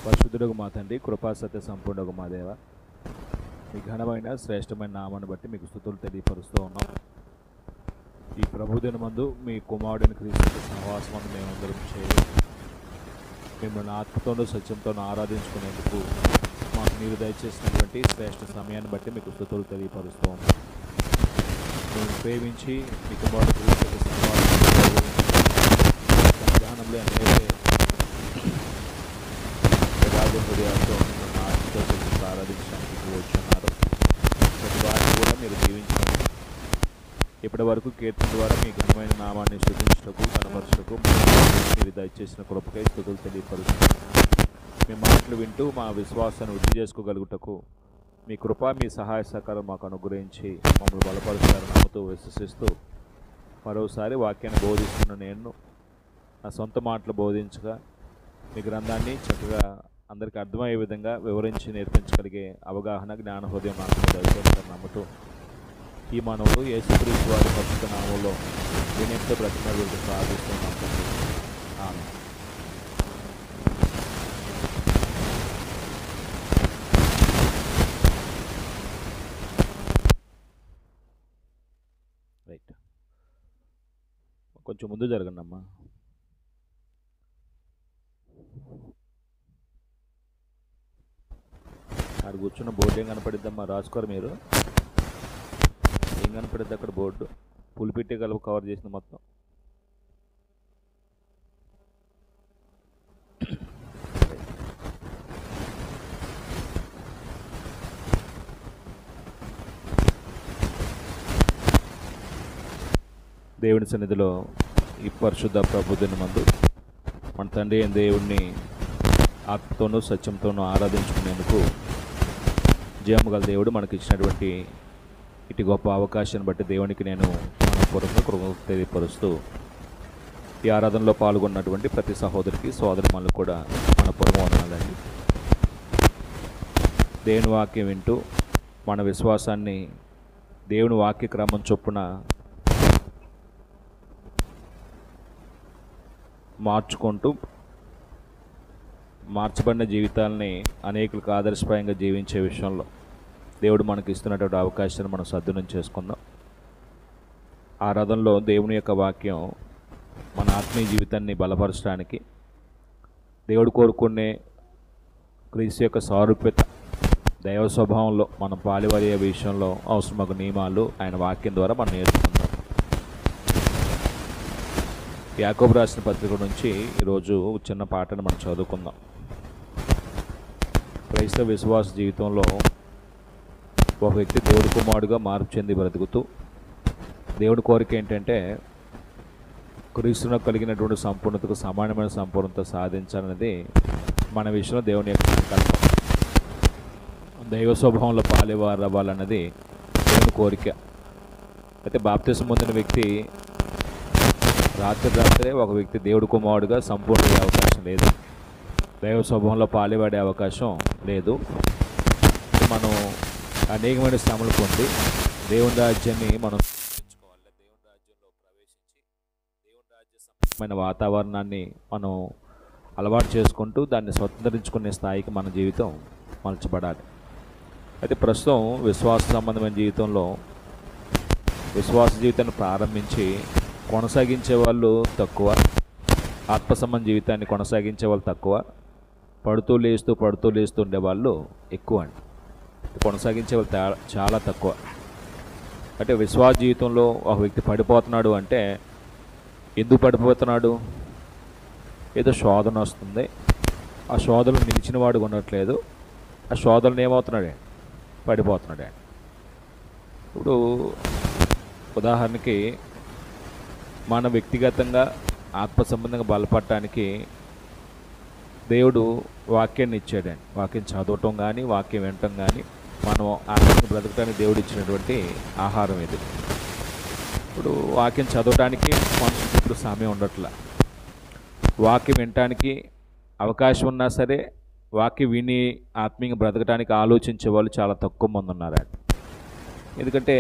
పరిశుద్ధుడగు మా తండ్రి, కృపా సత్య సంపూర్ణకు మా దేవ, మీ ఘనమైన శ్రేష్టమైన నామాన్ని బట్టి మీకు స్తుతులు తెలియపరుస్తూ ఉన్నాం. ఈ ప్రభుదినమందు మీ కుమారుడిని క్రీస్తు సహవాసమందు మేమందరం చేయాలి. మిమ్మల్ని ఆత్మతోనూ సత్యంతోనూ ఆరాధించుకునేందుకు మాకు మీరు దయచేసినటువంటి శ్రేష్ఠ సమయాన్ని బట్టి మీకు స్తుతులు తెలియపరుస్తూ ఉన్నాం. మేము ప్రేమించి మీ కుమారుడు క్రీస్తు సహవాసంలో విధానంలో అనేక హృదయాలతో మిమ్మల్ని ఆత్మతో సత్యంతో ఆరాధించడానికి వచ్చున్నారు. ప్రతి వారిని కూడా మీరు దీవించండి. ఇప్పటి వరకు కీర్తన ద్వారా మీ ఘనమైన నామాన్ని స్తుతించుటకు కనపరచుటకు మీరు దయచేసిన కృపకై స్తుతులు తెలియపరుస్తున్నాం. మీ మాటలు వింటూ మా విశ్వాసాన్ని వృద్ధి చేసుకోగలుగుటకు మీ కృప, మీ సహాయ సహకారం మాకు అనుగ్రహించి మమ్మల్ని బలపరుస్తారని నమ్ముతూ విశ్వసిస్తూ మరోసారి వాక్యాన్ని బోధిస్తున్న నేను నా సొంత మాటలు బోధించగా మీ గ్రంథాన్ని చక్కగా అందరికీ అర్థమయ్యే విధంగా వివరించి నేర్పించగలిగే అవగాహన, జ్ఞాన హృదయం నాకు దయచేస్తారని నమ్ముతూ ఈ మనవులు యేసుక్రీస్తు వారి పరిశుద్ధ నామములో వినయంతో బ్రతిమలాడుతూ ప్రార్థిస్తున్నాం తండ్రి. ఆమేన్. రైట్, కొంచెం ముందు జరగండి అమ్మా. అక్కడ కూర్చున్న బోర్డు ఏం కనపడిద్దమ్మా? రాసుకోరు మీరు? ఏం కనపడిద్ది అక్కడ? బోర్డు పులిపెట్టి కలుపు కవర్ చేసింది మొత్తం. దేవుని సన్నిధిలో ఈ పరిశుద్ధ ప్రభుదినమందు మన తండ్రి అయిన దేవుణ్ణి ఆత్మతోనూ సత్యంతోనూ ఆరాధించుకునేందుకు జీవము గల దేవుడు మనకి ఇచ్చినటువంటి ఇటు గొప్ప అవకాశాన్ని బట్టి దేవునికి నేను మనపూర్వకంగా కృతజ్ఞతలు తెలియపరుస్తూ ఈ ఆరాధనలో పాల్గొన్నటువంటి ప్రతి సహోదరికి సోదరిమణులకు కూడా మనపూర్వకంగా వందనాలండి. దేవుని వాక్యం వింటూ మన విశ్వాసాన్ని దేవుని వాక్య క్రమం చొప్పున మార్చుకుంటూ మార్చబడిన జీవితాలని అనేకులకు ఆదర్శప్రాయంగా జీవించే విషయంలో దేవుడు మనకు ఇస్తున్నటువంటి అవకాశాన్ని మనం సద్వినియోగం చేసుకుందాం. ఆరాధనలో దేవుని యొక్క వాక్యం మన ఆత్మీయ జీవితాన్ని బలపరచడానికి, దేవుడు కోరుకునే క్రీస్తు యొక్క సారూప్యత, దైవ స్వభావంలో మనం పాలువడే విషయంలో అవసరమగు నియమాలు ఆయన వాక్యం ద్వారా మనం నేర్చుకుందాం. యాకోబు రాసిన పత్రిక నుంచి ఈరోజు చిన్న పాటను మనం చదువుకుందాం. క్రైస్తవ విశ్వాస జీవితంలో ఒక వ్యక్తి దేవుడి కుమారుడుగా మార్పు చెంది బ్రతుకుతూ దేవుడి కోరిక ఏంటంటే క్రీస్తునకు కలిగినటువంటి సంపూర్ణతకు సమానమైన సంపూర్ణత సాధించాలనేది మన విషయంలో దేవుని యొక్క సంకల్పం. దైవ స్వభావంలో పాలువారు అవ్వాలన్నది దేవుని కోరిక. అయితే బాప్తిసం పొందిన వ్యక్తి రాత్రే ఒక వ్యక్తి దేవుడి కుమారుడుగా సంపూర్ణ అయ్యే అవకాశం లేదు. దైవ స్వభావంలో పాలుపడే అవకాశం లేదు. మనం అనేకమైన శ్రమలు పొంది దేవుని రాజ్యాన్ని మనం పెంచుకోవాలి. దేవుని రాజ్యంలో ప్రవేశించి దేవుని రాజ్య సంబంధమైన వాతావరణాన్ని మనం అలవాటు చేసుకుంటూ దాన్ని స్వతంత్రించుకునే స్థాయికి మన జీవితం మలచబడాలి. అయితే ప్రస్తుతం విశ్వాస సంబంధమైన జీవితంలో విశ్వాస జీవితాన్ని ప్రారంభించి కొనసాగించే వాళ్ళు తక్కువ, ఆత్మ సంబంధ జీవితాన్ని కొనసాగించే వాళ్ళు తక్కువ, పడుతూ లేస్తూ ఉండేవాళ్ళు ఎక్కువ అండి. కొనసాగించే వాళ్ళు చాలా తక్కువ. అంటే విశ్వాస జీవితంలో ఒక వ్యక్తి పడిపోతున్నాడు అంటే ఎందుకు పడిపోతున్నాడు? ఏదో శోధన వస్తుంది, ఆ శోధనలు నిలిచిన వాడు ఉండట్లేదు, ఆ శోధనలు ఏమవుతున్నాడే? పడిపోతున్నాడే. ఇప్పుడు ఉదాహరణకి మన వ్యక్తిగతంగా ఆత్మ సంబంధంగా బలపడటానికి దేవుడు వాక్యాన్ని ఇచ్చాడండి. వాక్యం చదవటం కానీ వాక్యం వినటం కానీ మనం ఆత్మను బ్రతకడానికి దేవుడు ఇచ్చినటువంటి ఆహారం ఇది. ఇప్పుడు వాక్యం చదవటానికి మనుషులకు ఇప్పుడు సమయం ఉండట్లా. వాక్యం వినటానికి అవకాశం ఉన్నా సరే వాక్యం విని ఆత్మీయంగా బ్రతకడానికి ఆలోచించే వాళ్ళు చాలా తక్కువ మంది ఉన్నారండి. ఎందుకంటే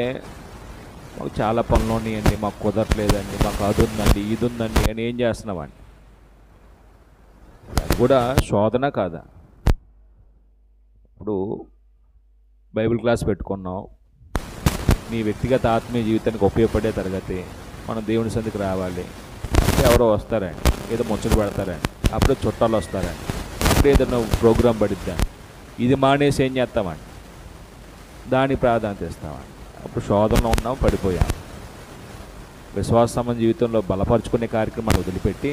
మాకు చాలా పనులు ఉన్నాయండి, మాకు కుదరట్లేదండి, మాకు అది ఉందండి, ఇది ఉందండి అని ఏం చేస్తున్నామండి? అది కూడా శోధన కాదా? ఇప్పుడు బైబిల్ క్లాస్ పెట్టుకున్నాం, నీ వ్యక్తిగత ఆత్మీయ జీవితానికి ఉపయోగపడే తరగతి, మనం దేవుని సందికి రావాలి అంటే ఎవరో వస్తారండి, ఏదో ముచ్చట పెడతారండి, అప్పుడే చుట్టాలు వస్తారండి, అప్పుడే ఏదైనా ప్రోగ్రాం పడిద్దాం, ఇది మానేసి ఏం చేస్తామండి, దాని ప్రాధాన్యత ఇస్తామండి. అప్పుడు శోధనలో ఉన్నాం, పడిపోయాం. విశ్వాస సంబంధ జీవితంలో బలపరుచుకునే కార్యక్రమాలు వదిలిపెట్టి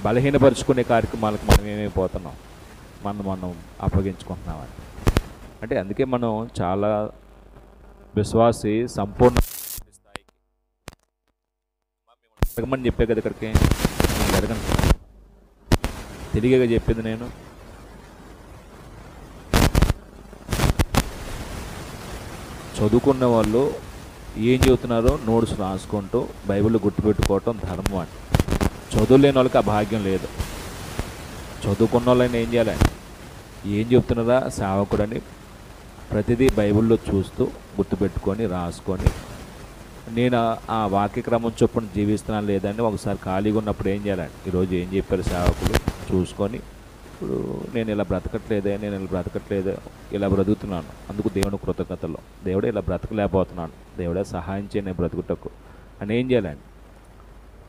బలహీనపరుచుకునే కార్యక్రమాలకు మనం ఏమైపోతున్నాం, మనం అప్పగించుకుంటున్నామని. అంటే అందుకే మనం చాలా విశ్వాసి సంపూర్ణ స్థాయికి అడగమని చెప్పే కదా ఇక్కడికి, అడగండి, తెలియగా చెప్పింది నేను. చదువుకున్న వాళ్ళు ఏం చెబుతున్నారో నోట్స్ రాసుకుంటూ బైబిల్ గుర్తుపెట్టుకోవటం ధర్మం అని. చదువు లేని వాళ్ళకి ఆ భాగ్యం లేదు. చదువుకున్న వాళ్ళని ఏం చేయాలండి, ఏం చెప్తున్నారా సేవకుడని ప్రతిదీ బైబిల్లో చూస్తూ గుర్తుపెట్టుకొని రాసుకొని, నేను ఆ వాక్యక్రమం చొప్పున జీవిస్తున్నాను లేదని ఒకసారి ఖాళీగా ఉన్నప్పుడు ఏం చేయాలండి, ఈరోజు ఏం చెప్పారు సేవకులు చూసుకొని, ఇప్పుడు నేను ఇలా బ్రతకట్లేదే, ఇలా బ్రతుకుతున్నాను, అందుకు దేవుని కృతజ్ఞతలు, దేవుడే ఇలా బ్రతకలేకపోతున్నాను, దేవుడే సహాయం చేయ నేను బ్రతుకుటకు అని ఏం చేయాలండి,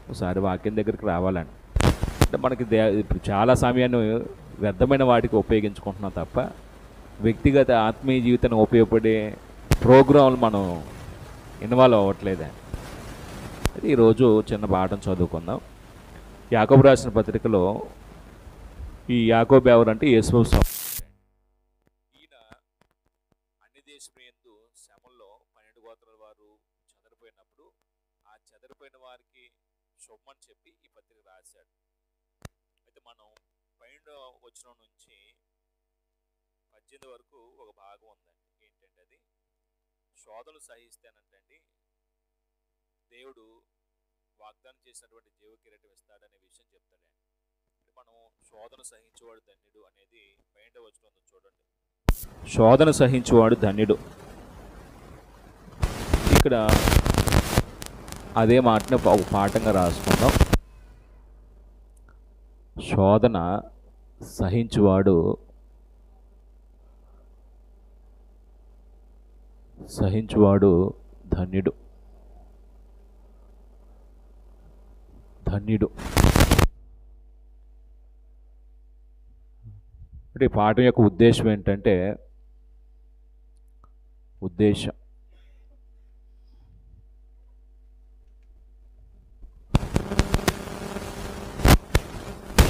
ఒకసారి వాక్యం దగ్గరికి రావాలండి. అంటే మనకి ఇప్పుడు చాలా సమయాన్ని వ్యర్థమైన వాటికి ఉపయోగించుకుంటున్నాం తప్ప వ్యక్తిగత ఆత్మీయ జీవితానికి ఉపయోగపడే ప్రోగ్రాంలు మనం ఇన్వాల్వ్ అవ్వట్లేదండి. అది ఈరోజు చిన్న పాఠం చదువుకుందాం. యాకోబు రాసిన పత్రికలో ఈ యాకోబు ఎవరంటే యేసు ఈయన అన్ని దేశములందు శ్రమల్లో 12 గోత్రాల వారు చెదరిపోయినప్పుడు ఆ చెదరిపోయిన వారికి శుభమని చెప్పి ఈ పత్రిక రాశాడు. అయితే మనం 12వ వచనం నుంచి 18 వరకు ఒక భాగం ఉందండి. ఏంటంటే అది శోధనలు సహిస్తేనంటండి దేవుడు వాగ్దానం చేసినటువంటి జీవ కిరీటం ఇస్తాడనే విషయం చెప్తాడండి. మనం శోధన సహించేవాడు ధన్యుడు అనేది 12వ వచనం చూడండి. శోధన సహించేవాడు ధన్యుడు. ఇక్కడ అదే మాటను ఒక పాఠంగా రాసుకుందాం. శోధన సహించువాడు ధన్యుడు. అంటే ఈ పాఠం యొక్క ఉద్దేశం ఏంటంటే,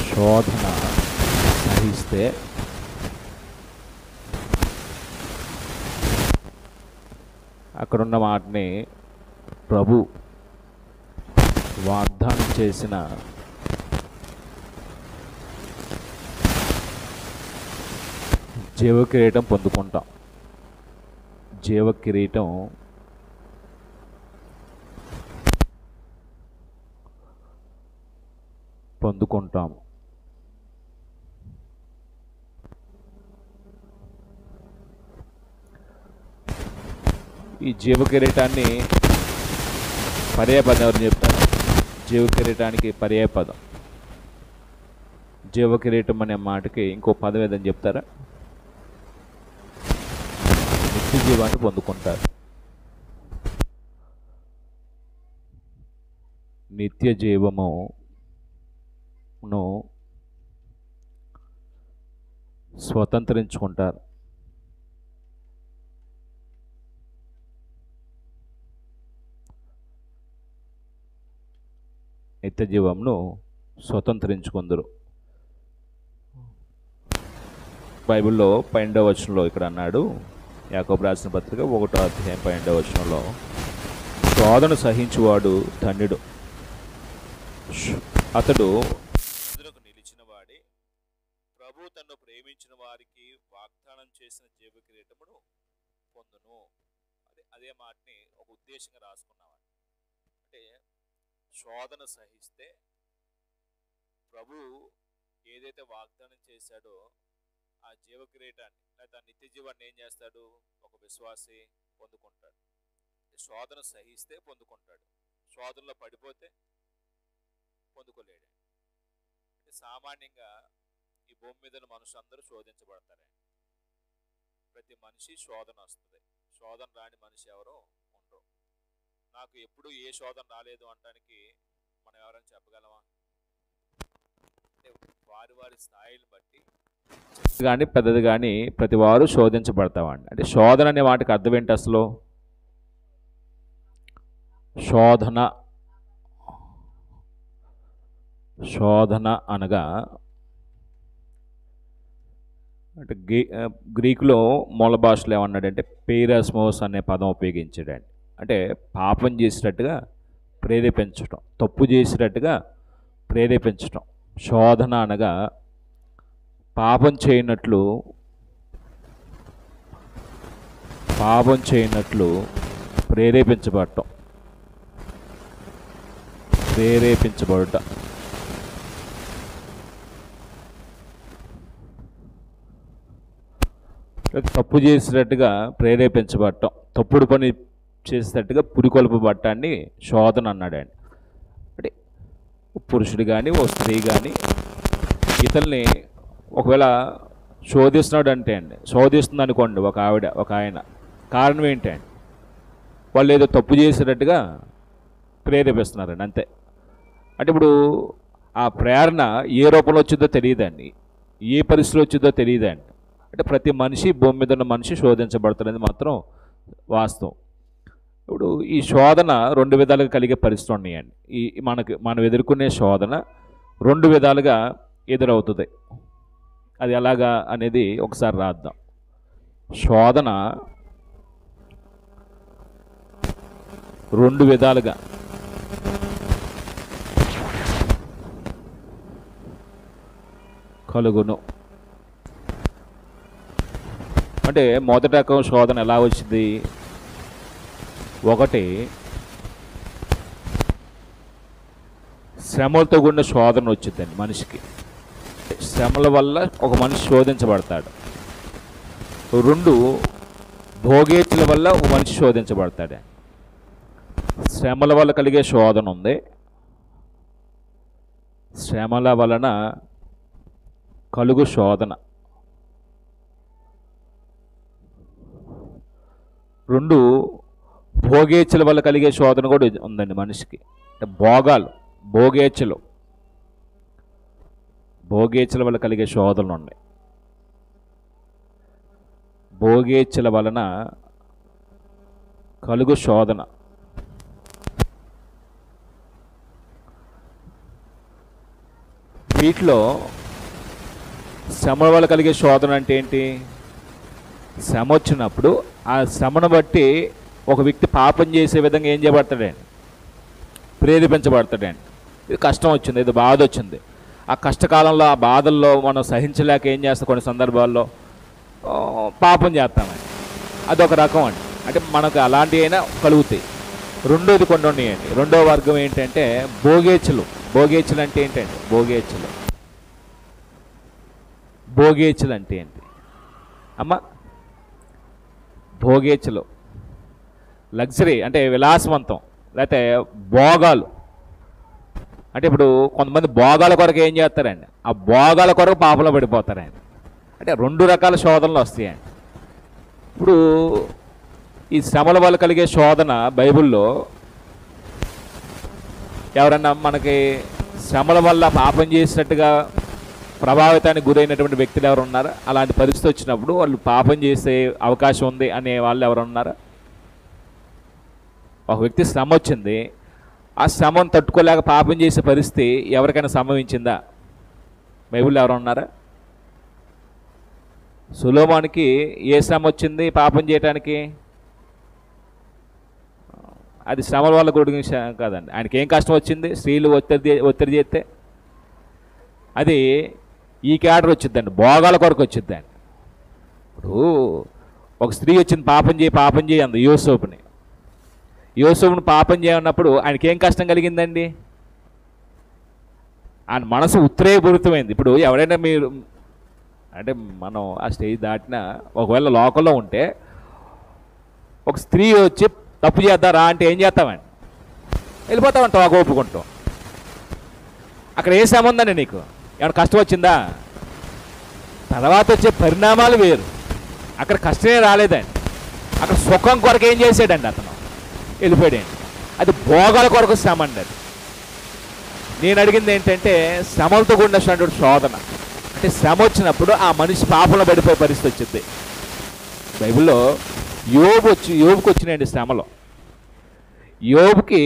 శోధన సహిస్తే అక్కడున్న మాటని ప్రభు వాగ్దానం చేసిన జీవ కిరీటం పొందుకుంటాం. జీవ కిరీటం పొందుకుంటాము. ఈ జీవ కిరీటాన్ని పర్యాయపదం ఎవరు చెప్తారు? జీవ కిరీటానికి పర్యాయపదం, జీవ కిరీటం అనే మాటకి ఇంకో పదం ఏదని చెప్తారా? నిత్య జీవాన్ని పొందుకుంటారు. నిత్య జీవమును స్వతంత్రించుకుంటారు. నిత్య జీవమును స్వతంత్రించుకుందరు. బైబిల్లో 12వ వచనంలో ఇక్కడ అన్నాడు, యాకోబు రాసిన పత్రిక 1వ అధ్యాయం 12వ వచనంలో, శోధన సహించువాడు ధన్యుడు, అతడు నిలిచిన వాడే ప్రభు తన్ను ప్రేమించిన వారికి వాగ్దానం చేసిన జీవ కిరీటమును పొందును. అదే మాటని ఒక ఉద్దేశంగా రాసుకున్నామండి. అంటే శోధన సహిస్తే ప్రభు ఏదైతే వాగ్దానం చేశాడో ఆ జీవ కిరీటాన్ని లేదా నిత్య జీవాన్ని ఏం చేస్తాడు? ఒక విశ్వాసి పొందుకుంటాడు. శోధన సహిస్తే పొందుకుంటాడు, శోధనలో పడిపోతే పొందుకోలేడు. అంటే సామాన్యంగా ఈ భూమి మీద మనుషులందరూ శోధించబడతారు. ప్రతి మనిషి శోధన వస్తుంది. శోధన రాని మనిషి ఎవరో ఉండరు. నాకు ఎప్పుడు ఏ శోధన రాలేదు అనడానికి మనం ఎవరైనా చెప్పగలమా? అంటే వారి వారి స్థాయిని బట్టి కానీ పెద్దది కానీ ప్రతి వారు శోధించబడతామండి. అంటే శోధన అనే వాటికి అర్థం ఏంటి అసలు? శోధన అనగా అంటే గ్రీకులో మూల భాషలో ఏమన్నాడంటే పేరాస్మోస్ అనే పదం ఉపయోగించాడండి. అంటే పాపం చేసినట్టుగా ప్రేరేపించటం, తప్పు చేసినట్టుగా ప్రేరేపించటం. శోధన అనగా పాపం చేయనట్లు ప్రేరేపించబడటం. తప్పు చేసినట్టుగా ప్రేరేపించబడటం, తప్పుడు పని చేసేటట్టుగా పురికొల్పబడటాన్ని శోధన అన్నాడండి. అంటే పురుషుడు కానీ ఓ స్త్రీ కానీ ఇతల్ని ఒకవేళ శోధిస్తున్నాడు అంటే అండి, శోధిస్తుంది అనుకోండి ఒక ఆవిడ ఒక ఆయన, కారణం ఏంటండి? వాళ్ళు ఏదో తప్పు చేసేటట్టుగా ప్రేరేపిస్తున్నారండి, అంతే. అంటే ఇప్పుడు ఆ ప్రేరణ ఏ రూపంలో వచ్చిందో తెలియదండి, ఏ పరిస్థితిలో వచ్చిందో తెలియదండి. అంటే ప్రతి మనిషి, భూమి మీద ఉన్న మనిషి శోధించబడుతున్నది మాత్రం వాస్తవం. ఇప్పుడు ఈ శోధన రెండు విధాలుగా కలిగే పరిస్థితులు ఉన్నాయండి. మనం ఎదుర్కొనే శోధన రెండు విధాలుగా ఎదురవుతుంది. అది ఎలాగా అనేది ఒకసారి రాద్దాం. శోధన రెండు విధాలుగా కలుగును. అంటే మొదటి రకం శోధన ఎలా వచ్చింది? ఒకటి శ్రమలతో కూడిన శోధన వచ్చిందండి మనిషికి. శ్రమల వల్ల ఒక మనిషి శోధించబడతాడు. రెండు భోగేచ్ఛల వల్ల ఒక మనిషి శోధించబడతాడు. శ్రమల వల్ల కలిగే శోధన ఉంది, శ్రమల వలన కలుగు శోధన. రెండు భోగేచ్ఛల వల్ల కలిగే శోధన కూడా ఉందండి మనిషికి. అంటే భోగేచ్ఛల వల్ల కలిగే శోధనలు ఉన్నాయి. భోగేచ్ఛల వలన కలుగు శోధన. వీటిలో శ్రమ వల్ల కలిగే శోధన అంటే ఏంటి? శ్రమ వచ్చినప్పుడు ఆ శ్రమను బట్టి ఒక వ్యక్తి పాపం చేసే విధంగా ఏం చేయబడతాడండి? ప్రేరేపించబడతాడండి. ఇది కష్టం వచ్చింది, ఇది బాధ వచ్చింది. ఆ కష్టకాలంలో ఆ బాధల్లో మనం సహించలేక ఏం చేస్తాం? కొన్ని సందర్భాల్లో పాపం చేస్తామండి. అదొక రకం అండి. అంటే మనకు అలాంటివి అయినా కలుగుతాయి. రెండోది కొన్ని ఉన్నాయండి. రెండో వర్గం ఏంటంటే భోగేచ్ఛలు. భోగేచ్ఛలు అంటే ఏంటండి? భోగేచ్ఛలు అంటే ఏంటి అమ్మ? భోగేచ్ఛలు లగ్జరీ అంటే విలాసవంతం, లేకపోతే భోగాలు. అంటే ఇప్పుడు కొంతమంది భోగాల కొరకు ఏం చేస్తారండి? ఆ భోగాల కొరకు పాపంలో పడిపోతారండి. అంటే రెండు రకాల శోధనలు వస్తాయండి. ఇప్పుడు ఈ శ్రమల వల్ల కలిగే శోధన బైబిల్లో ఎవరన్నా మనకి శ్రమల వల్ల పాపం చేసినట్టుగా ప్రభావితానికి గురైనటువంటి వ్యక్తులు ఎవరు ఉన్నారా? అలాంటి పరిస్థితి వచ్చినప్పుడు వాళ్ళు పాపం చేసే అవకాశం ఉంది అనే వాళ్ళు ఎవరు ఉన్నారా? ఒక వ్యక్తి శ్రమ వచ్చింది, ఆ శ్రమను తట్టుకోలేక పాపం చేసే పరిస్థితి ఎవరికైనా సంభవించిందా? బైబిల్లో ఎవరు ఉన్నారా? సొలొమోనుకి ఏ శ్రమ వచ్చింది పాపం చేయటానికి? అది శ్రమల వల్ల గుడి కాదండి. ఆయనకి ఏం కష్టం వచ్చింది? స్త్రీలు ఒత్తిడి చేస్తే అది ఈ క్యాడర్ వచ్చిద్దండి, భోగాల కొరకు వచ్చిద్దండి. ఇప్పుడు ఒక స్త్రీ వచ్చింది, పాపం చేయి అంది యోసేపుని పాపం చేయన్నప్పుడు ఆయనకి ఏం కష్టం కలిగిందండి? ఆయన మనసు ఉత్తరేయపూరితమైంది. ఇప్పుడు ఎవరైనా మీరు అంటే మనం ఆ స్టేజ్ దాటినా ఒకవేళ లోకంలో ఉంటే ఒక స్త్రీ వచ్చి తప్పు చేద్దారా అంటే ఏం చేస్తామండి? వెళ్ళిపోతామంటాం, ఆ ఒప్పుకుంటాం. అక్కడ ఏ సంబంధం నీకు? ఏమైనా కష్టం వచ్చిందా? తర్వాత వచ్చే పరిణామాలు వేరు. అక్కడ కష్టమే రాలేదండి. అక్కడ సుఖం కొరకు ఏం చేశాడండి? అతను వెళ్ళిపోయాడండి. అది భోగాల కొరకు శ్రమ అండి. అది నేను అడిగింది ఏంటంటే, శ్రమలతో కూడినటువంటి శోధన అంటే శ్రమ వచ్చినప్పుడు ఆ మనిషి పాపంలో పడిపోయే పరిస్థితి వచ్చింది. బైబిల్లో యోబుకి వచ్చినాయండి శ్రమలు. యోబుకి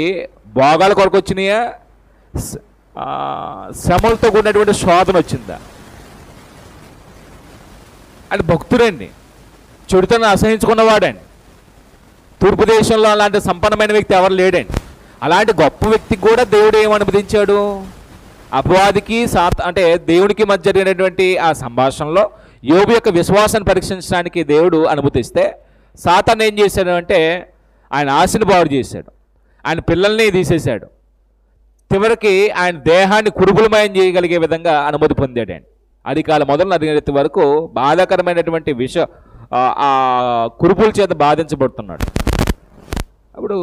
భోగాల కొరకు వచ్చినాయా, శ్రమలతో కూడినటువంటి శోధన వచ్చిందా? అది భక్తుడండి, చెడుతను అసహించుకున్నవాడండి. తూర్పు దేశంలో అలాంటి సంపన్నమైన వ్యక్తి ఎవరు లేడండి. అలాంటి గొప్ప వ్యక్తికి కూడా దేవుడు ఏమనుమతించాడు? అపవాదికి అంటే దేవునికి మధ్య జరిగినటువంటి ఆ సంభాషణలో యోబు యొక్క విశ్వాసాన్ని పరీక్షించడానికి దేవుడు అనుమతిస్తే, సాతాను ఏం చేశాడు అంటే ఆయన ఆశను పాడు చేశాడు, ఆయన పిల్లల్ని తీసేశాడు, చివరికి ఆయన దేహాన్ని కురుపులమయం చేయగలిగే విధంగా అనుమతి పొందాడండి. అధికాల మొదలు అధికారి వరకు బాధాకరమైనటువంటి ఆ కురుపుల చేత బాధించబడుతున్నాడు. అప్పుడు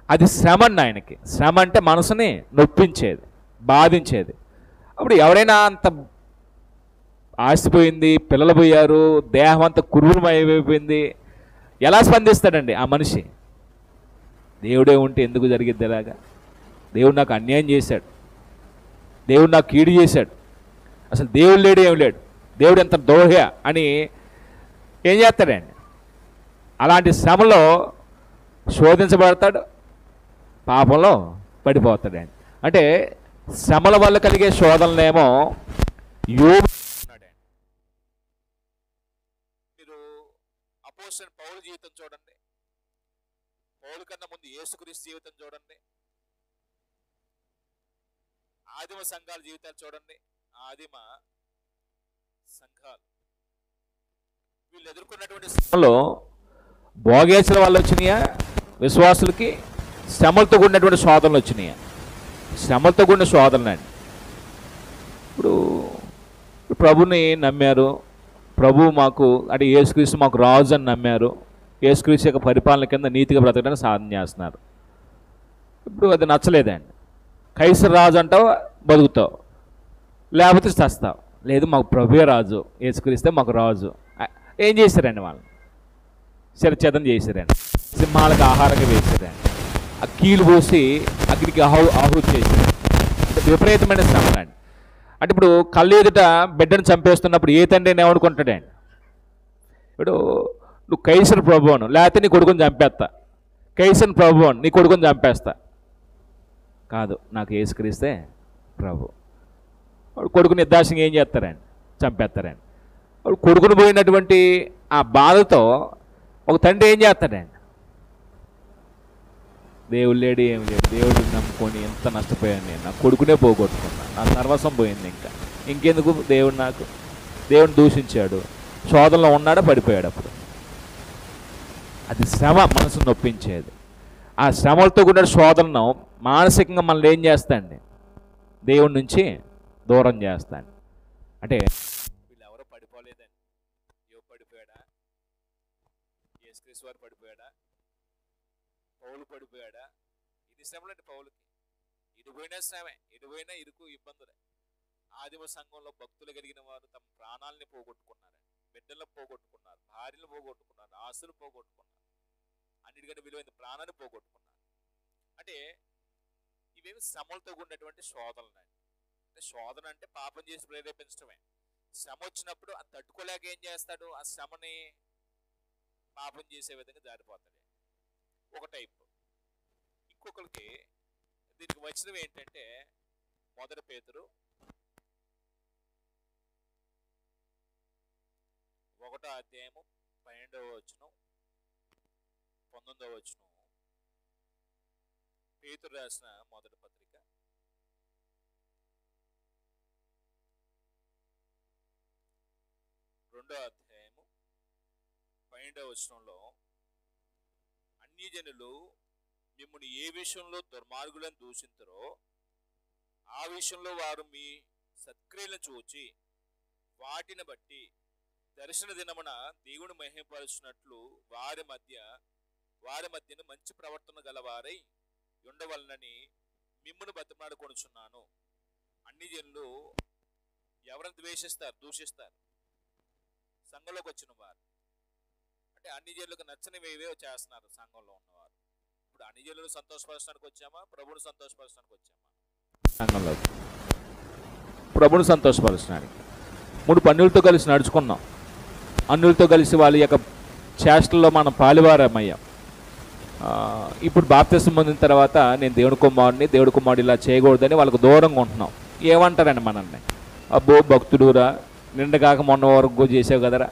అది శ్రమ అండి. ఆయనకి శ్రమ అంటే మనసుని నొప్పించేది, బాధించేది. అప్పుడు ఎవరైనా అంత ఆశపోయింది, పిల్లలు పోయారు, దేహం అంతా కురుపులమైపోయింది, ఎలా స్పందిస్తాడండి ఆ మనిషి? దేవుడే ఉంటే ఎందుకు జరిగిద్ది ఇలాగా? దేవుడు నాకు అన్యాయం చేశాడు, దేవుడు నాకు కీడు చేశాడు, అసలు దేవుడు లేడు, ఏం లేడు, దేవుడు ఎంత దోహ్య అని ఏం చేస్తాడండి? అలాంటి శ్రమలో శోధించబడతాడు, పాపంలో పడిపోతాడండి. అంటే శ్రమల వల్ల కలిగే శోధనలేమో యోబు. మీరు అపోస్తలుడైన పౌలు జీవితం చూడండి, పౌలు కన్నా ముందు యేసుక్రీస్తు జీవితం చూడండి, ఆదిమ సంఘాల జీవితాలు చూడండి. ఆదిమ సంఘాలు వీళ్ళు ఎదుర్కొన్నటువంటి శ్రమలో భోగేశ్వర వాళ్ళు వచ్చినాయా? విశ్వాసులకి శ్రమలతో కూడినటువంటి శోధనలు వచ్చినాయా? శ్రమలతో కూడిన శోధనలు అండి. ఇప్పుడు ప్రభుని నమ్మారు, ప్రభు మాకు అంటే యేసుక్రీస్తు మాకు రాజు అని నమ్మారు, యేసుక్రీస్తు యొక్క పరిపాలన కింద నీతిగా బ్రతకడానికి సాధన చేస్తున్నారు. ఇప్పుడు అది నచ్చలేదండి. కైసర్ రాజు అంటావు, బతుకుతావు, లేకపోతే చస్తావు. లేదు, మాకు ప్రభువే రాజు, యేసుక్రీస్తే మాకు రాజు. ఏం చేశారండి? వాళ్ళు శిరఛేదం చేశారండి, సింహాలకు ఆహారంగా వేసారండి, ఆ కీలు పోసి అగ్నికి ఆహుతి చేశారు. విపరీతమైన శ్రమ అండి. అంటే ఇప్పుడు కళ్ళు ఎదుట బిడ్డను చంపేస్తున్నప్పుడు ఏ తండ్రి ఏమనుకుంటాడండి? ఇప్పుడు నువ్వు కైసర్ ప్రభువును, లేకపోతే నీ కొడుకుని చంపేస్తా, కైసర్ ప్రభువును, నీ కొడుకుని చంపేస్తా. కాదు, నాకు యేసుక్రీస్తే ప్రభు. వాడు కొడుకుని నిర్దాక్షిణ్యంగా ఏం చేస్తారండి? చంపేస్తారండి. వాడు కొడుకుని పోయినటువంటి ఆ బాధతో ఒక తండ్రి ఏం చేస్తాడండి? దేవుడు లేడు, ఏం లేడు, దేవుడిని నమ్ముకొని ఎంత నష్టపోయాను నేను, నా కొడుకునే పోగొట్టుకున్నా, నా సర్వస్వం పోయింది, ఇంకెందుకు దేవుడు నాకు? దేవుడిని దూషించాడు, శోధనలో ఉన్నాడా, పడిపోయాడు. అప్పుడు అది శ్రమ, మనసును నొప్పించేది. ఆ శ్రమలతో కూడిన శోధనను మానసికంగా మనల్ని ఏం చేస్తాండి? దేవుడి నుంచి దూరం చేస్తాను. అంటే వీళ్ళు ఎవరో పడిపోలేదండి. యోబు పడిపోయాడా? యేసుక్రీస్తు వారు పడిపోయాడా? పౌలు పడిపోయాడా? ఇది శ్రమలండి పౌలుకి. ఇరుపోయినా శ్రమే, ఇరుపోయినా ఇరుకు ఇబ్బందులే. ఆదిమ సంఘంలో భక్తులు కలిగిన వారు తమ ప్రాణాలని పోగొట్టుకున్నారండి, బిడ్డలను పోగొట్టుకున్నారు, భార్యలు పోగొట్టుకున్నారు, ఆస్తులు పోగొట్టుకున్నారు, అన్నిటికంటే విలువైన ప్రాణాన్ని పోగొట్టుకున్నారు. అంటే ఇవేమి శ్రమలతో కూడినటువంటి శోధనలండి. అంటే శోధన అంటే పాపం చేసి ప్రేరేపించడమే. శ్రమ వచ్చినప్పుడు అది తట్టుకోలేక ఏం చేస్తాడు? ఆ శ్రమని పాపం చేసే విధంగా జారిపోతాడు. ఒక టైప్. ఇంకొకరికి దీనికి వచ్చినవి ఏంటంటే, 1 పేతురు 1వ అధ్యాయము 12వ వచనం 19వ వచనం. పేతురు రాసిన మొదటి పత్రిక 2వ అధ్యాయము 12వ వచనంలో, అన్యజనులు మిమ్మల్ని ఏ విషయంలో దుర్మార్గులను దూషించరో ఆ విషయంలో వారు మీ సత్క్రియలను చూచి వాటిని బట్టి దర్శన దినమున దేవుని మహిమపరుచినట్లు వారి మధ్యన మంచి ప్రవర్తన గలవారై ఉండవలనని మిమ్మును బతిమాలుకొనుచున్నాను. అన్ని జనులు ఎవరిని ద్వేషిస్తారు, దూషిస్తారు? సంఘంలోకి వచ్చిన వారు. అంటే అన్ని జనులకు నచ్చనివి ఏవో చేస్తున్నారు సంఘంలో ఉన్నవారు. ఇప్పుడు అన్ని జనులు సంతోషపరచడానికి వచ్చామా, ప్రభుని సంతోషపరచడానికి వచ్చామా? సంఘంలో ప్రభుని సంతోషపరచడానికి. మూడు అన్యులతో కలిసి నడుచుకున్నాం, అన్యులతో కలిసి వాళ్ళ యొక్క చేష్టల్లో మనం పాలువారమయ్యాం. ఇప్పుడు బాప్తిసం పొందిన తర్వాత నేను దేవుడి కుమారుడు ఇలా చేయకూడదని వాళ్ళకు దూరంగా ఉంటున్నాం. ఏమంటారండి మనల్ని? అబ్బో భక్తుడురా, నిండగాక మొన్న వరకు చేసావు కదరా,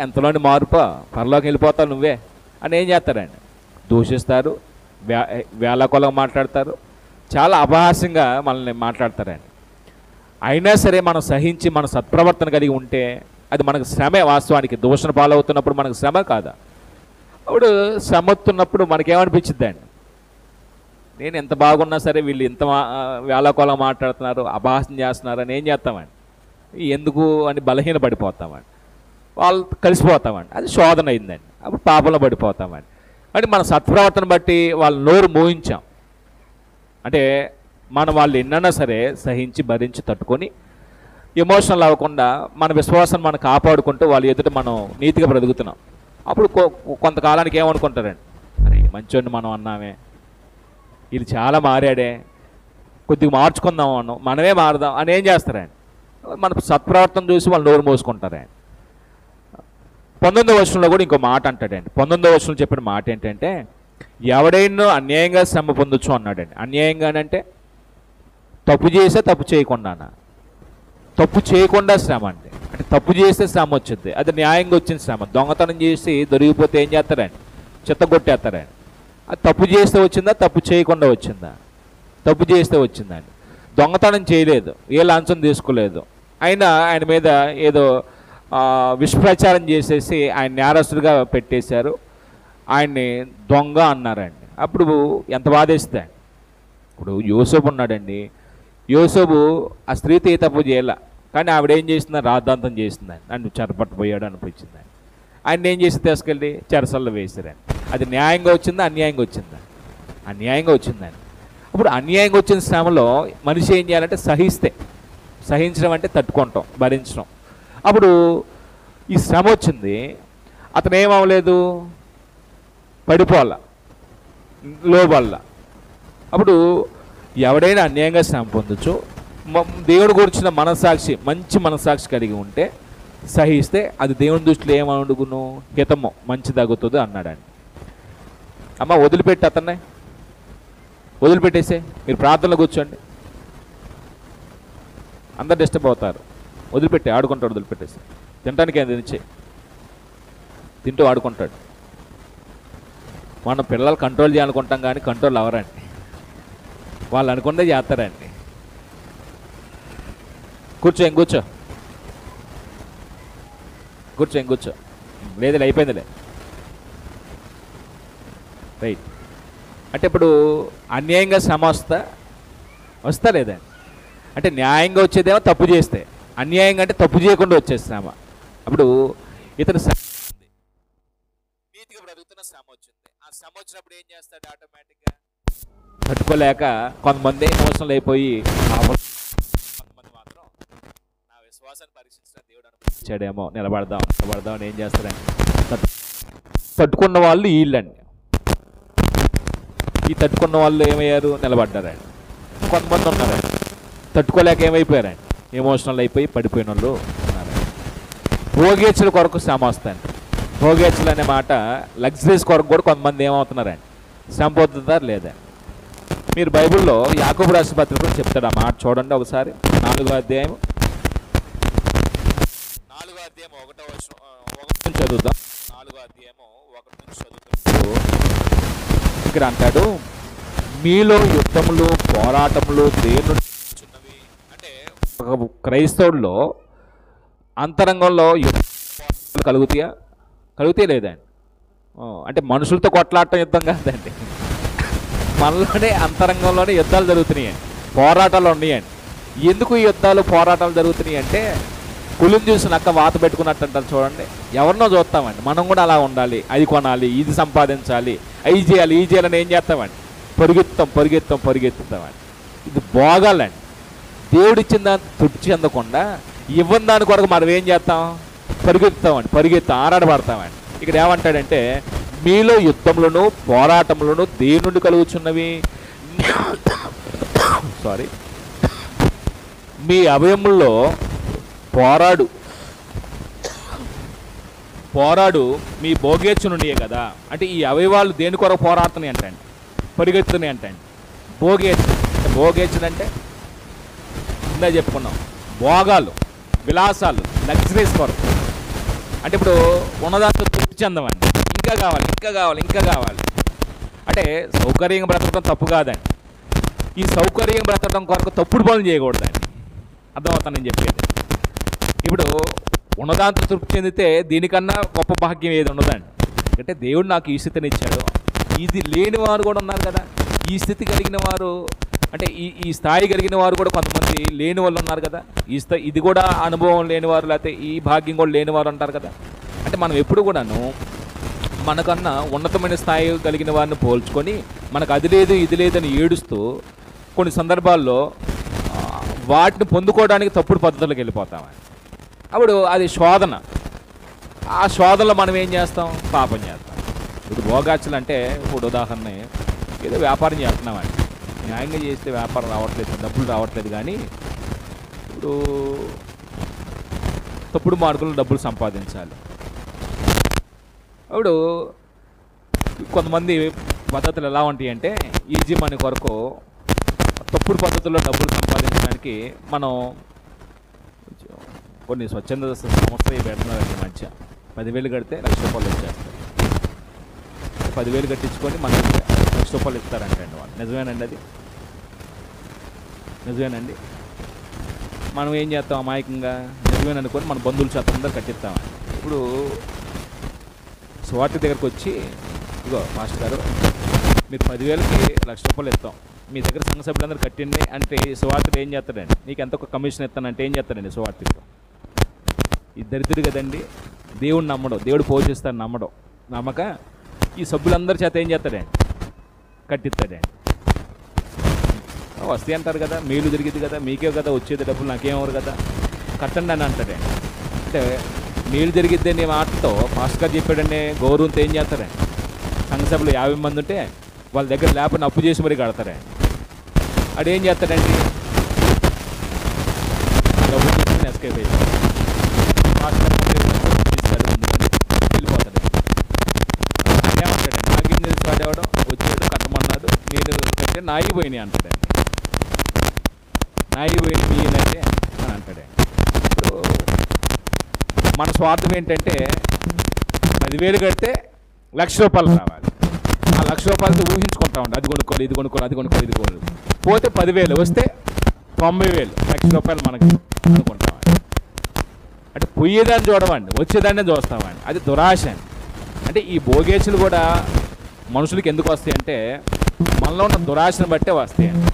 ఎంతలోని మార్పా, పరలోకి వెళ్ళిపోతావు నువ్వే అని ఏం చేస్తారండి? దూషిస్తారు, వేళాకొలం మాట్లాడతారు, చాలా అపహాస్యంగా మనల్ని మాట్లాడతారండి. అయినా సరే మనం సహించి మన సత్ప్రవర్తన కలిగి ఉంటే అది మనకు శ్రమే. వాస్తవానికి దూషణ పాలవుతున్నప్పుడు మనకు శ్రమ కాదా? అప్పుడు శ్రమ వస్తున్నప్పుడు మనకేమనిపించింది అండి? నేను ఎంత బాగున్నా సరే వీళ్ళు ఇంత వేళాకోళం మాట్లాడుతున్నారు, అపహాస్యం చేస్తున్నారు అని ఏం చేస్తామండి? ఎందుకు అని బలహీన పడిపోతామండి, వాళ్ళు కలిసిపోతామండి. అది శోధన అయిందండి. అప్పుడు పాపంలో పడిపోతామండి. అంటే మన సత్ప్రవర్తన బట్టి వాళ్ళ నోరు మోయించాం. అంటే మనం వాళ్ళు ఎన్నైనా సరే సహించి భరించి తట్టుకొని ఎమోషనల్ అవ్వకుండా మన విశ్వాసాన్ని మనం కాపాడుకుంటూ వాళ్ళ ఎదుట మనం నీతిగా బ్రతుకుతున్నాం. అప్పుడు కొంతకాలానికి ఏమనుకుంటారండి? అరే మంచోడిని మనం అన్నామే, వీళ్ళు చాలా మారాడే, కొద్దిగా మార్చుకుందాం అన్నాం, మనమే మారుదాం అని ఏం చేస్తారండి? మన సత్ప్రవర్తన చూసి వాళ్ళు నోరు మోసుకుంటారండి. 19వ వచనంలో కూడా ఇంకో మాట అంటాడండి. 19వ వచనంలో చెప్పిన మాట ఏంటంటే, ఎవడైనా అన్యాయంగా శ్రమ పొందొచ్చు అన్నాడండి. అన్యాయంగానంటే తప్పు చేస్తే తప్పు చేయకుండానా? తప్పు చేయకుండా శ్రమ అండి. అంటే తప్పు చేస్తే శ్రమ వచ్చింది, అది న్యాయంగా వచ్చిన శ్రమ. దొంగతనం చేసి దొరికిపోతే ఏం చేస్తారండి? చెత్తగొట్టేస్తారండి. అది తప్పు చేస్తే వచ్చిందా, తప్పు చేయకుండా వచ్చిందా? తప్పు చేస్తే వచ్చిందండి. దొంగతనం చేయలేదు, ఏ లంచం తీసుకోలేదు, అయినా ఆయన మీద ఏదో విషప్రచారం చేసేసి ఆయన నేరస్తుడిగా పెట్టేశారు, ఆయన్ని దొంగ అన్నారండి. అప్పుడు ఎంత బాధేస్తే. ఇప్పుడు యోసేపు ఉన్నాడండి, యోసేపు ఆ స్త్రీతో ఏ తప్పు చేయాల, కానీ ఆవిడేం చేసిందని రాద్ధాంతం చేసిందని, నన్ను చెరపట్టబోయాడు అనిపించిందని. ఆయన ఏం చేసి తీసుకెళ్ళి చెరసల్లో వేసారండి. అది న్యాయంగా వచ్చిందా, అన్యాయంగా వచ్చిందా? అన్యాయంగా వచ్చిందండి. అప్పుడు అన్యాయంగా వచ్చిన శ్రమలో మనిషి ఏం చేయాలంటే సహించడం అంటే తట్టుకుంటాం, భరించడం. అప్పుడు ఈ శ్రమ వచ్చింది, అతను ఏమవలేదు, పడిపోవాల, లోబల్ల. అప్పుడు ఎవడైనా అన్యాయంగా శ్రమ పొందొచ్చు. దేవుడు గురించిన మనస్సాక్షి, మంచి మనస్సాక్షి కలిగి ఉంటే సహిస్తే అది దేవుని దృష్టిలో ఏమనుకును, హితము, మంచి తగ్గుతుంది అన్నాడండి. అమ్మ వదిలిపెట్టి అతన్నే వదిలిపెట్టేసే, మీరు ప్రార్థనలో కూర్చోండి, అందరు డిస్టర్బ్ అవుతారు. వదిలిపెట్టి ఆడుకుంటాడు, వదిలిపెట్టేసి తినడానికి ఏం తినిచ్చే, తింటూ ఆడుకుంటాడు. మనం పిల్లలు కంట్రోల్ చేయాలనుకుంటాం కానీ కంట్రోల్ అవ్వరండి, వాళ్ళు అనుకుంటే చేస్తారండి. కూర్చో లేదు అయిపోయిందిలే, రైట్. అంటే ఇప్పుడు అన్యాయంగా శ్రమ వస్తా లేదండి. అంటే న్యాయంగా వచ్చేదేమో తప్పు చేస్తే, అన్యాయంగా అంటే తప్పు చేయకుండా వచ్చేది శ్రమ. అప్పుడు ఇతను నీతిగా బ్రతుకుతున్న శ్రమ వచ్చింది. ఆ శ్రమ వచ్చినప్పుడు ఏం చేస్తాడు? ఆటోమేటిక్గా తట్టుకోలేక కొంతమంది ఎమోషనల్ అయిపోయి, కొంతమంది మాత్రం నా విశ్వాసాన్ని పరీక్షించిన దేవుడు అనిపించాడేమో, నిలబడదాం అని ఏం చేస్తారండి? తట్టుకున్న వాళ్ళు వీళ్ళండి. ఈ తట్టుకున్న వాళ్ళు ఏమయ్యారు? నిలబడ్డారండి. కొంతమంది ఉన్నారండి తట్టుకోలేక ఏమైపోయారండి? ఎమోషనల్ అయిపోయి పడిపోయిన వాళ్ళు ఉన్నారండి. భోగేచ్ఛల కొరకు శ్రమ వస్తాయండి. భోగేచ్ఛలు అనే మాట లగ్జరీస్ కొరకు కూడా కొంతమంది ఏమవుతున్నారండి? శ్రమ పొందుతారు లేదా? మీరు బైబిల్లో యాకోబు రాసిన పత్రిక కూడా చెప్తాడు ఆ మాట, చూడండి ఒకసారి. 4వ అధ్యాయం 1వ వచనం చదువుతాం. 4వ అధ్యాయం 1 నుంచి చదువుతాం. ఇక్కడ అంటాడు, మీలో యుద్ధములు పోరాటములు దేని చిన్నవి. అంటే ఒక క్రైస్తవుల్లో అంతరంగంలో యుద్ధాలు కలుగుతాయి లేదండి. అంటే మనుషులతో కొట్లాడటం యుద్ధం కాదండి, మనలోనే అంతరంగంలోనే యుద్ధాలు జరుగుతున్నాయండి, పోరాటాలు ఉన్నాయండి. ఎందుకు ఈ యుద్ధాలు పోరాటాలు జరుగుతున్నాయి అంటే, కులిని చూసి నక్క వాత పెట్టుకున్నట్టు అంటారు చూడండి. ఎవరినో చూస్తామండి, మనం కూడా అలా ఉండాలి, అది కొనాలి, ఇది సంపాదించాలి, అవి చేయాలని ఏం చేస్తామండి? పరిగెత్తుతామండి. ఇది భోగాలండి. దేవుడిచ్చిన దాన్ని తృప్తి చెందకుండా ఇవ్వని దాని కొరకు మనం ఏం చేస్తాం? పరిగెత్తామండి, ఆరాడబడతామండి. ఇక్కడ ఏమంటాడంటే మీలో యుద్ధములను పోరాటములను దేని నుండి కలుగుచున్నవి? సారీ, మీ అవయముల్లో పోరాడు మీ భోగేచ్చు నుండియే కదా. అంటే ఈ అవయవాలు దేని కొరకు పోరాడుతున్నాయి అంటండి, పరిగెత్తున్నాయి అంటండి. భోగేచ్చు అంటే ఇందా చెప్పుకున్నాం, భోగాలు, విలాసాలు, లగ్జరీస్ కొరకు. అంటే ఇప్పుడు ఉన్నదాంతో తృప్తి చెందమండి, ఇంకా కావాలి, ఇంకా కావాలి, ఇంకా కావాలి. అంటే సౌకర్యంగా బ్రతకడం తప్పు కాదండి. ఈ సౌకర్యం బ్రతకడం కొరకు తప్పుడు పనులు చేయకూడదండి. అర్థమవుతాను నేను చెప్పేది. ఇప్పుడు ఉన్నదాంతో తృప్తి చెందితే దీనికన్నా గొప్ప భాగ్యం ఏది ఉండదండి. అంటే దేవుడు నాకు ఈ స్థితిని ఇచ్చాడు. ఇది లేని వారు కూడా ఉన్నారు కదా. ఈ స్థితి కలిగిన వారు అంటే ఈ స్థాయి కలిగిన వారు కూడా కొంతమంది లేని వాళ్ళు ఉన్నారు కదా. ఇది కూడా అనుభవం లేనివారు, లేకపోతే ఈ భాగ్యం కూడా లేనివారు అంటారు కదా. అంటే మనం ఎప్పుడు కూడాను మనకన్నా ఉన్నతమైన స్థాయి కలిగిన వారిని పోల్చుకొని మనకు అది లేదు ఇది లేదని ఏడుస్తూ కొన్ని సందర్భాల్లో వాటిని పొందుకోవడానికి తప్పుడు పద్ధతులకు వెళ్ళిపోతామని. అప్పుడు అది శోధన. ఆ శోధనలో మనం ఏం చేస్తాం? పాపం చేస్తాం. ఇప్పుడు భోగాచులు అంటే ఇప్పుడు ఉదాహరణ, ఏదో వ్యాపారం చేస్తున్నామండి, న్యాయంగా చేస్తే వ్యాపారం రావట్లేదు, డబ్బులు రావట్లేదు. కానీ ఇప్పుడు తప్పుడు మార్గంలో డబ్బులు సంపాదించాలి. అప్పుడు కొంతమంది పద్ధతులు ఎలా ఉంటాయి అంటే ఈజీ మనీ కొరకు తప్పుడు పద్ధతుల్లో డబ్బులు సంపాదించడానికి మనం కొన్ని స్వచ్ఛంద సంస్థలు పెడుతున్నారు. ఈ మధ్య 10,000 కడితే ₹1,00,000 వచ్చేస్తారు. 10,000 కట్టించుకొని మనకి ₹1,00,000 ఇస్తారంటే అండి వాళ్ళు. నిజమేనండి? అది నిజమేనండి. మనం ఏం చేస్తాం? అమాయకంగా నిజమేననుకొని మన బంధువుల చేత అందరూ కట్టిస్తామని. ఇప్పుడు స్వాతి దగ్గరకు వచ్చి, ఇగో మాస్టర్ గారు మీరు 10,000కి ₹1,00,000 ఇస్తాం, మీ దగ్గర సంఘ సభ్యులందరూ కట్టిండి అంటే స్వార్థుడు ఏం చేస్తాడండి? నీకు ఎంత ఒక కమిషన్ ఇస్తానంటే ఏం చేస్తాడండి స్వార్థుడు? ఈ దరిద్రుడు కదండి. దేవుడు నమ్మడం, దేవుడు పోషిస్తాడు నమ్మడం, నమ్మక ఈ సభ్యులందరి చేత ఏం చేస్తాడండి? కట్టిస్తాడండి. వస్తాయి అంటారు కదా, మేలు జరిగింది కదా, మీకే కదా వచ్చేది డబ్బులు, నాకేమవరు కదా, కట్టండి అని అంటాడండి. అంటే మేలు జరిగిద్ది అనే మాటతో పాస్టర్ గారు చెప్పాడనే గౌరవంతో ఏం చేస్తారండి? సంఘ సభలో 50 మంది ఉంటే వాళ్ళ దగ్గర లేకపోతే అప్పు చేసి మరీ కడతారండి. అడు ఏం చేస్తాడండి? డబ్బులు తీసుకుని ఎస్కేప్ అయిపోతాడు. వెళ్ళిపోతాడు. ఏమంటాడండి? నాకేం తెలిసి వాడేవాడు వచ్చాడు కట్టమన్నాడు, నేను కట్టే నాయిపోయినాయి అంటాడండి. నాయిపోయి మీనంటే అని అంటాడండి. ఇప్పుడు మన స్వార్థం ఏంటంటే 10,000 కడితే ₹1,00,000 రావాలి. ఆ ₹1,00,000తో ఊహించుకుంటా ఉండి అది కొనుక్కోవాలి, ఇది కొనుక్కోవాలి, అది కొనుక్కోవాలి, ఇది కొనుక్కోవాలి. పోతే 10,000 వస్తే 90,000, ₹1,00,000 మనకి అనుకుంటామండి. అంటే పోయేదాన్ని చూడమండి, వచ్చేదాన్నే చూస్తామండి. అది దురాశ. అంటే ఈ భోగేచ్ఛలు కూడా మనుషులకి ఎందుకు వస్తాయి అంటే మనలో ఉన్న దురాశను బట్టే వస్తాయండి.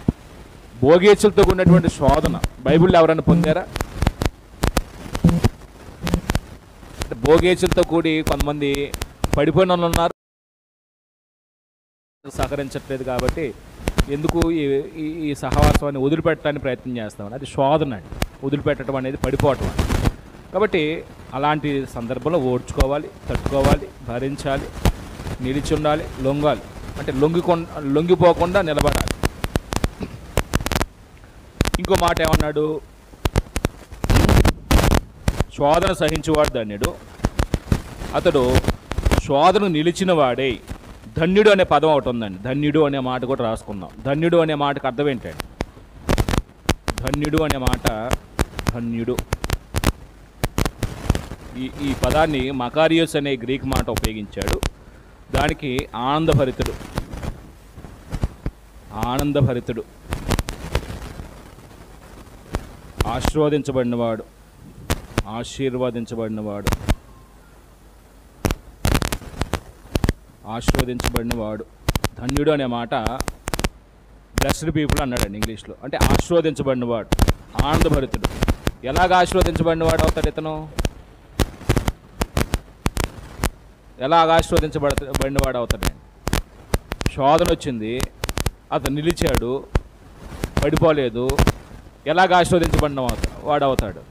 భోగేచ్ఛలతో కూడినటువంటి శోధన బైబిల్లో ఎవరైనా పొందారా? అంటే భోగేచ్ఛలతో కూడి కొంతమంది పడిపోయిన వాళ్ళు ఉన్నారు, సహకరించట్లేదు. కాబట్టి ఎందుకు ఈ సహవాసాన్ని వదిలిపెట్టడానికి ప్రయత్నం చేస్తామని. అది శోధన అండి. వదిలిపెట్టడం అనేది పడిపోవటం అండి. కాబట్టి అలాంటి సందర్భంలో ఓర్చుకోవాలి, తట్టుకోవాలి, భరించాలి, నిలిచి ఉండాలి, లొంగాలి. అంటే లొంగిపోకుండా నిలబడాలి. ఇంకో మాట ఏమన్నాడు? శోధన సహించేవాడు ధన్యుడు, అతడు శోధన నిలిచిన వాడే. ధన్యుడు అనే పదం ఒకటి ఉందండి. ధన్యుడు అనే మాట కూడా రాసుకుందాం. ధన్యుడు అనే మాటకు అర్థం ఏంటండి? ధన్యుడు అనే మాట, ధన్యుడు ఈ పదాన్ని మకారియోస్ అనే గ్రీక్ మాట ఉపయోగించాడు. దానికి ఆనందభరితుడు, ఆనందభరితుడు, ఆశీర్వదించబడినవాడు, ఆశీర్వదించబడినవాడు, ఆశీర్వదించబడినవాడు. ధన్యుడు అనే మాట బ్లెస్డ్ పీపుల్ అన్నాడండి ఇంగ్లీష్లో. అంటే ఆశీర్వదించబడినవాడు, ఆనందభరితుడు. ఎలాగ ఆశీర్వదించబడినవాడు అవుతాడు ఇతను? ఎలాగ ఆశీర్వదించబడినవాడు అవుతాడండి? శోధన వచ్చింది, అతను నిలిచాడు, పడిపోలేదు. ఎలాగ ఆశీర్వదించబడిన వాడు అవుతాడు?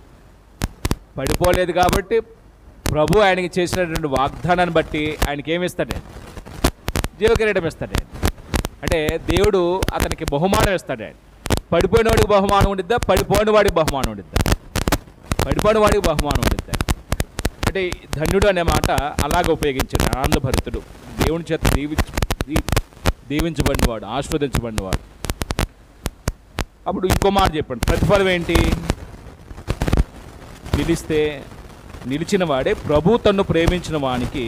పడిపోలేదు కాబట్టి ప్రభు ఆయనకి చేసినటువంటి వాగ్దానాన్ని బట్టి ఆయనకి ఏమి ఇస్తాడు? జీవకిరీటం ఇస్తాడు. అంటే దేవుడు అతనికి బహుమానం ఇస్తాడు. పడిపోయిన వాడికి బహుమానం ఉండిద్దా? పడిపోయిన వాడికి బహుమానం ఉండిద్దా? పడిపోయిన వాడికి బహుమానం ఉండిద్దా? అంటే ధన్యుడు అనే మాట అలాగే ఉపయోగించాడు. ఆనందభరితుడు, దేవుని చేత దీవించబడినవాడు, ఆశీర్వదించబడినవాడు. అప్పుడు ఇంకో మాట చెప్పండి, ప్రతిఫలం ఏంటి? నిలిచిన వాడే ప్రభు తన్ను ప్రేమించిన వానికి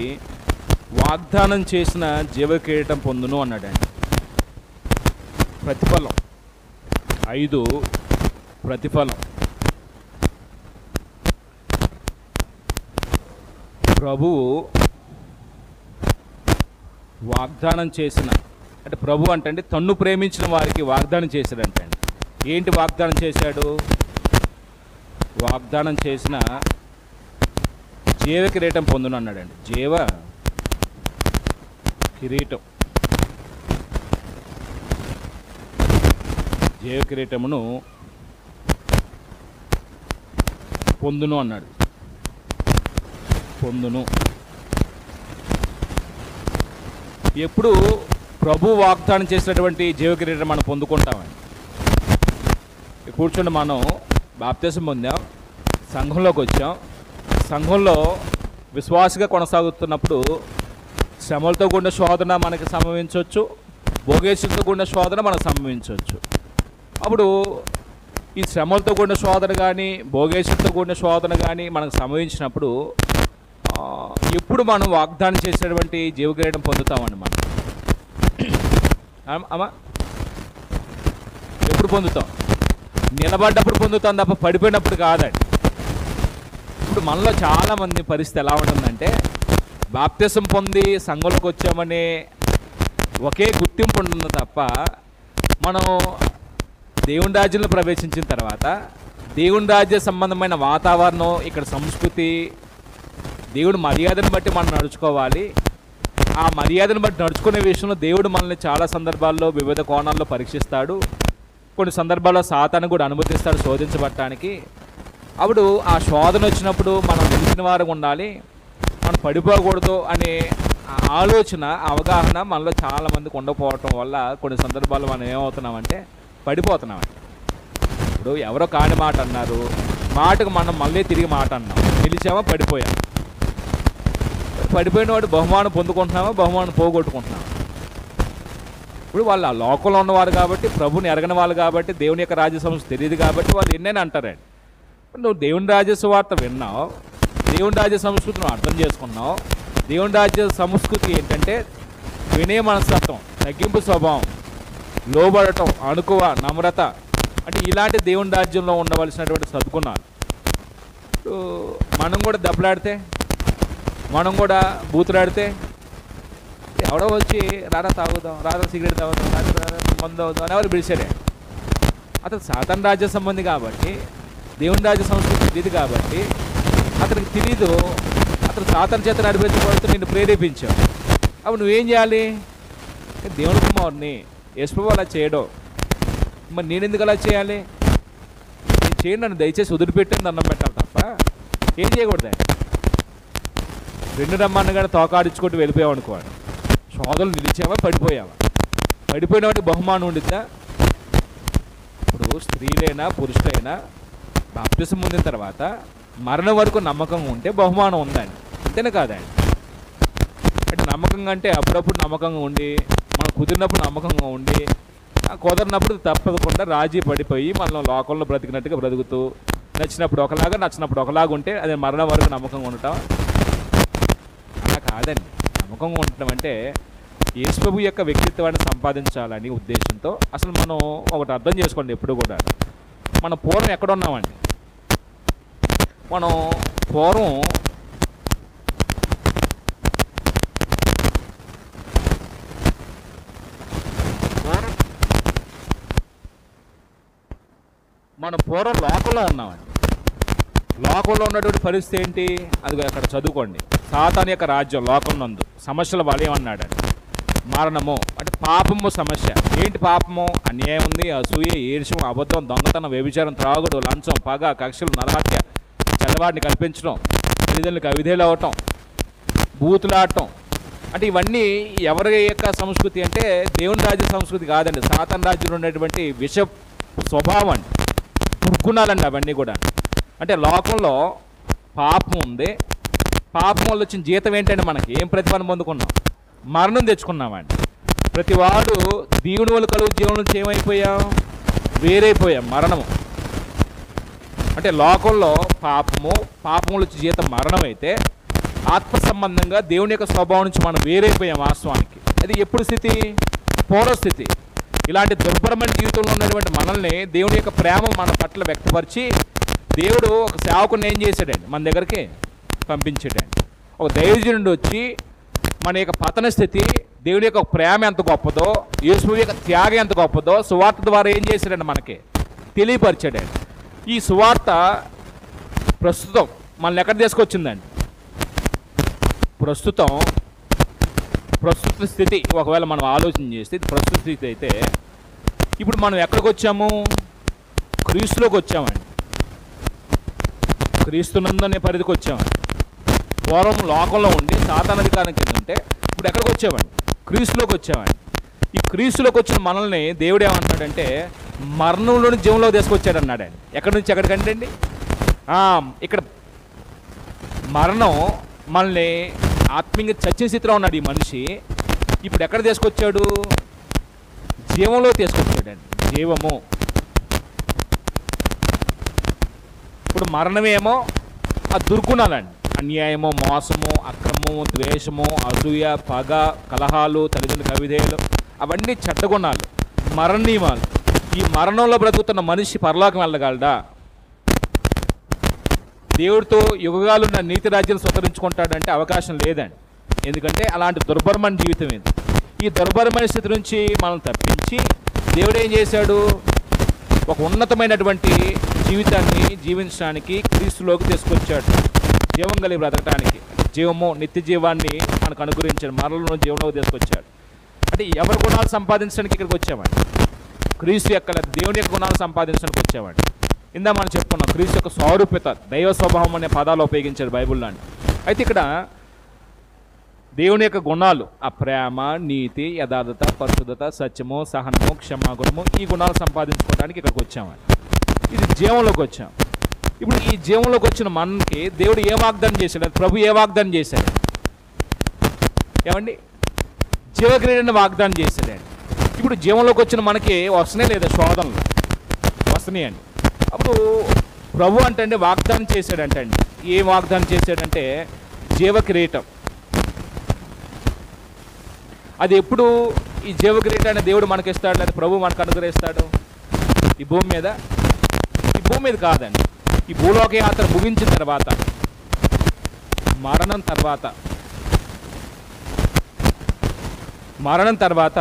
వాగ్దానం చేసిన జీవకిరీటం పొందును అన్నాడండి. ప్రతిఫలం 5 ప్రతిఫలం. ప్రభువు వాగ్దానం చేసిన, అంటే ప్రభు అంటే తన్ను ప్రేమించిన వారికి వాగ్దానం చేశాడంటే ఏంటి వాగ్దానం చేశాడు? వాగ్దానం చేసిన జీవ కిరీటం పొందును అన్నాడండి. జీవ కిరీటం, జీవ కిరీటమును పొందును అన్నాడు. పొందును. ఎప్పుడు ప్రభు వాగ్దానం చేసినటువంటి జీవ కిరీటం మనం పొందుకుంటామండి. కూర్చొని మనం బాప్తిసం పొందాం, సంఘంలోకి వచ్చాం. సంఘంలో విశ్వాసగా కొనసాగుతున్నప్పుడు శ్రమలతో కూడిన శోధన మనకి సంభవించవచ్చు, భోగేశంతో కూడిన శోధన మనకు సంభవించవచ్చు. అప్పుడు ఈ శ్రమలతో కూడిన శోధన కానీ భోగేశంతో కూడిన శోధన కానీ మనకు సంభవించినప్పుడు ఎప్పుడు మనం వాగ్దానం చేసేటువంటి జీవకిరీటం పొందుతామండి. మనం అమ్మా ఎప్పుడు పొందుతాం? నిలబడ్డప్పుడు పొందుతాం తప్ప పడిపోయినప్పుడు కాదండి. ఇప్పుడు మనలో చాలామంది పరిస్థితి ఎలా ఉంటుందంటే, బాప్తిసం పొంది సంఘంలోకి వచ్చామనే ఒకే గుర్తింపు ఉంటుంది తప్ప, మనం దేవుని రాజ్యంలో ప్రవేశించిన తర్వాత దేవుని రాజ్య సంబంధమైన వాతావరణం, ఇక్కడ సంస్కృతి, దేవుడి మర్యాదను బట్టి మనం నడుచుకోవాలి. ఆ మర్యాదను బట్టి నడుచుకునే విషయంలో దేవుడు మనల్ని చాలా సందర్భాల్లో వివిధ కోణాల్లో పరీక్షిస్తాడు. కొన్ని సందర్భాల్లో సాతాను కూడా అనుమతిస్తాడు శోధించబడటానికి. అప్పుడు ఆ శోధన వచ్చినప్పుడు మనం తెలిసిన వారు ఉండాలి, మనం పడిపోకూడదు అనే ఆలోచన, అవగాహన మనలో చాలామందికి ఉండకపోవటం వల్ల కొన్ని సందర్భాల్లో మనం ఏమవుతున్నామంటే పడిపోతున్నామండి. ఇప్పుడు ఎవరో కాని మాట అన్నారు, మాటకు మనం మళ్ళీ తిరిగి మాట అన్నాం, నిలిచామా పడిపోయాం. పడిపోయిన వాడు బహుమానం పొందుకుంటున్నామా, బహుమానం పోగొట్టుకుంటున్నామా? ఇప్పుడు వాళ్ళు ఆ లోకంలో ఉన్నవారు కాబట్టి, ప్రభుని ఎరగని వాళ్ళు కాబట్టి, దేవుని యొక్క రాజ్య సంస్కృతి తెలియదు కాబట్టి వాళ్ళు ఎన్నైనా అంటారండి. నువ్వు దేవుని రాజ్య సువార్త విన్నావు, దేవుని రాజ్య సంస్కృతిని అర్థం చేసుకున్నావు. దేవుని రాజ్య సంస్కృతి ఏంటంటే వినయ మనస్తత్వం, తగ్గింపు స్వభావం, లోబడటం, అణుకువ, నమ్రత, అంటే ఇలాంటి దేవుని రాజ్యంలో ఉండవలసినటువంటి సద్గుణాలు. మనం కూడా దెబ్బలాడితే, మనం కూడా బూతులాడితే, ఎవడో వచ్చి రారా తాగుదాం, రారా సిగరెట్ తాగుదాం, రారా మందు అవుదాం అని ఎవరు పిలిచారే. అతను సాతాను రాజ్య సంబంధి కాబట్టి, దేవుని రాజ్య సంస్కృతి తెలియదు కాబట్టి, అతనికి తెలీదు. అతను సాతాను చేత నడిపించబడుతూ నిన్ను ప్రేరేపించావు. అప్పుడు నువ్వేం చేయాలి? దేవుని కుమారుని, యేసు అలా చేయడం, మరి నేను ఎందుకు అలా చేయాలి? నేను చేయండి, నన్ను దయచేసి వదిలిపెట్టింది అన్నం పెట్టాలి తప్ప ఏం చేయకూడదు. రెండు రమ్మన్నగానే తోకాడించుకుంటూ వెళ్ళిపోయావు అనుకోవాలి. శోధనలు నిలిచావా, పడిపోయావా? పడిపోయిన వాడికి బహుమానం ఉండిద్దా? ఇప్పుడు స్త్రీలైనా పురుషులైనా బాప్తిసం పొందిన తర్వాత మరణం వరకు నమ్మకంగా ఉంటే బహుమానం ఉందండి, అంతేనా కాదండి? అంటే నమ్మకంగా అంటే అప్పుడప్పుడు నమ్మకంగా ఉండి, మనం కుదిరినప్పుడు నమ్మకంగా ఉండి, కుదరినప్పుడు తప్పకుండా రాజీ పడిపోయి మనం లోకంలో బ్రతికినట్టుగా బ్రతుకుతూ, నచ్చినప్పుడు ఒకలాగా నచ్చినప్పుడు ఒకలాగా ఉంటే అది మరణం వరకు నమ్మకంగా ఉండటం అలా కాదండి. నమ్మకంగా ఉండటం అంటే యేసు యొక్క వ్యక్తిత్వాన్ని సంపాదించాలని ఉద్దేశంతో. అసలు మనం ఒకటి అర్థం చేసుకోండి, ఎప్పుడు కూడా మనం పూర్వం ఎక్కడున్నామండి? మనం పూర్వం లోకంలో ఉన్నామండి. లోకంలో ఉన్నటువంటి పరిస్థితి ఏంటి? అది అక్కడ చదువుకోండి. సాతాను యొక్క రాజ్యం లోకం నందు సమస్యల వలయం అన్నాడండి. మరణము అంటే పాపము సమస్య. ఏంటి పాపము? అన్యాయం ఉంది, అసూయ, ఈర్ష్యం, అబద్ధం, దొంగతనం, వ్యభిచారం, త్రాగుడు, లంచం, పగ, కక్షలు, నరహత్య, చెల్లవాడిని కల్పించడం, తల్లిదండ్రులకు అవిధేయులు అవ్వటం, బూతులాడటం, అంటే ఇవన్నీ ఎవరి యొక్క సంస్కృతి అంటే దేవుని రాజ్య సంస్కృతి కాదండి, సాతాను రాజ్యంలో ఉన్నటువంటి విష స్వభావం అండి, దుర్గుణాలండి అవన్నీ కూడా. అంటే లోకంలో పాపం ఉంది, పాపం వల్ల వచ్చిన జీతం ఏంటంటే మనకి ఏం ప్రతిఫలం పొందుకున్నాం? మరణం తెచ్చుకున్నామండి. ప్రతివాడు దేవుని వల్ల కలుగు జీవనం నుంచి ఏమైపోయాం? వేరైపోయాం, మరణము. అంటే లోకంలో పాపములు వచ్చి జీతం మరణం అయితే, ఆత్మ సంబంధంగా దేవుని యొక్క స్వభావం నుంచి మనం వేరైపోయాం వాస్తవానికి. అది ఎప్పుడు స్థితి? పూర్వస్థితి. ఇలాంటి దుర్భరమైన జీవితంలో ఉన్నటువంటి మనల్ని దేవుని యొక్క ప్రేమ మన పట్ల వ్యక్తపరిచి దేవుడు ఒక సేవకుని ఏం చేశాడండి? మన దగ్గరికి పంపించాడండి. ఒక దైవజనుడు వచ్చి మన యొక్క పతన స్థితి, దేవుని యొక్క ప్రేమ ఎంత గొప్పదో, యేసు యొక్క త్యాగం ఎంత గొప్పదో సువార్త ద్వారా ఏం చేశాడండి? మనకి తెలియపరిచాడండి. ఈ సువార్త ప్రస్తుతం మనల్ని ఎక్కడ తీసుకొచ్చిందండి? ప్రస్తుత స్థితి ఒకవేళ మనం ఆలోచన చేస్తే ప్రస్తుత స్థితి అయితే ఇప్పుడు మనం ఎక్కడికి వచ్చాము? క్రీస్తులోకి వచ్చామండి. క్రీస్తునందనే పరిధికి వచ్చామండి. పూర్వం లోకంలో ఉండి సాతాను అధికారం కింద ఉంటే ఇప్పుడు ఎక్కడికి వచ్చామండి? క్రీస్తులోకి వచ్చామండి. ఈ క్రీస్తులోకి వచ్చిన మనల్ని దేవుడు ఏమంటున్నాడంటే మరణంలోని జీవంలో తీసుకొచ్చాడు అన్నాడండి. ఎక్కడి నుంచి ఎక్కడికంటే అండి? ఇక్కడ మరణం మనల్ని ఆత్మీయంగా చచ్చిన స్థితిలో ఉన్నాడు ఈ మనిషి. ఇప్పుడు ఎక్కడ తీసుకొచ్చాడు? జీవంలో తీసుకొచ్చాడండి. జీవము. ఇప్పుడు మరణమేమో ఆ దుర్గుణాలండి, అన్యాయము, మోసము, అక్రమము, ద్వేషము, అసూయ, పగ, కలహాలు, తల్లిదండ్రులకు అవిధేయులు, అవన్నీ చెడ్డగుణాలు, మరణ నియమాలు. ఈ మరణంలో బ్రతుకుతున్న మనిషి పరలోకం వెళ్ళగలడా? దేవుడితో యుగాలున్న నీతి రాజ్యాలు స్వీకరించుకుంటాడంటే అవకాశం లేదండి. ఎందుకంటే అలాంటి దుర్భరమైన జీవితం ఇది. ఈ దుర్భరమైన స్థితి నుంచి మనం తప్పించి దేవుడు ఏం చేశాడు? ఒక ఉన్నతమైనటువంటి జీవితాన్ని జీవించడానికి క్రీస్తులోకి తీసుకొచ్చాడు. జీవం కలిగి బ్రతకడానికి, జీవము, నిత్య జీవాన్ని మనకు అనుగ్రహించాడు. మరణంలో జీవంలోకి తీసుకొచ్చాడు. అంటే ఎవరి గుణాలు సంపాదించడానికి ఇక్కడికి వచ్చామండి? క్రీస్తు యొక్క దేవుని యొక్క గుణాలు సంపాదించడానికి వచ్చామండి. ఇందా మనం చెప్పుకున్నాం క్రీస్తు యొక్క స్వరూప్యత, దైవ స్వభావం అనే పదాలు ఉపయోగించారు బైబిల్లో. అయితే ఇక్కడ దేవుని యొక్క గుణాలు, ఆ ప్రేమ, నీతి, యథార్థత, పరిశుద్ధత, సత్యము, సహనము, క్షమాగుణము, ఈ గుణాలు సంపాదించుకోవడానికి ఇక్కడికి వచ్చామండి. ఇది జీవంలోకి వచ్చాం. ఇప్పుడు ఈ జీవంలోకి వచ్చిన మనకి దేవుడు ఏ వాగ్దానం చేశాడు? ప్రభు ఏ వాగ్దానం చేశాడు? ఏమండి? జీవక్రీడని వాగ్దానం చేశాడండి. ఇప్పుడు జీవంలోకి వచ్చిన మనకి వస్తున్నాయి లేదా? శోధనలు వస్తున్నాయండి. అప్పుడు ప్రభు అంటే వాగ్దానం చేశాడంటే అండి, ఏం వాగ్దానం చేశాడంటే జీవ కిరీటం. అది ఎప్పుడు ఈ జీవ కిరీటాన్ని దేవుడు మనకి ఇస్తాడు లేదా ప్రభు మనకు అనుగ్రహిస్తాడు? ఈ భూమి మీద? ఈ భూమి మీద కాదండి. ఈ భూలోక యాత్ర ముగించిన తర్వాత, మరణం తర్వాత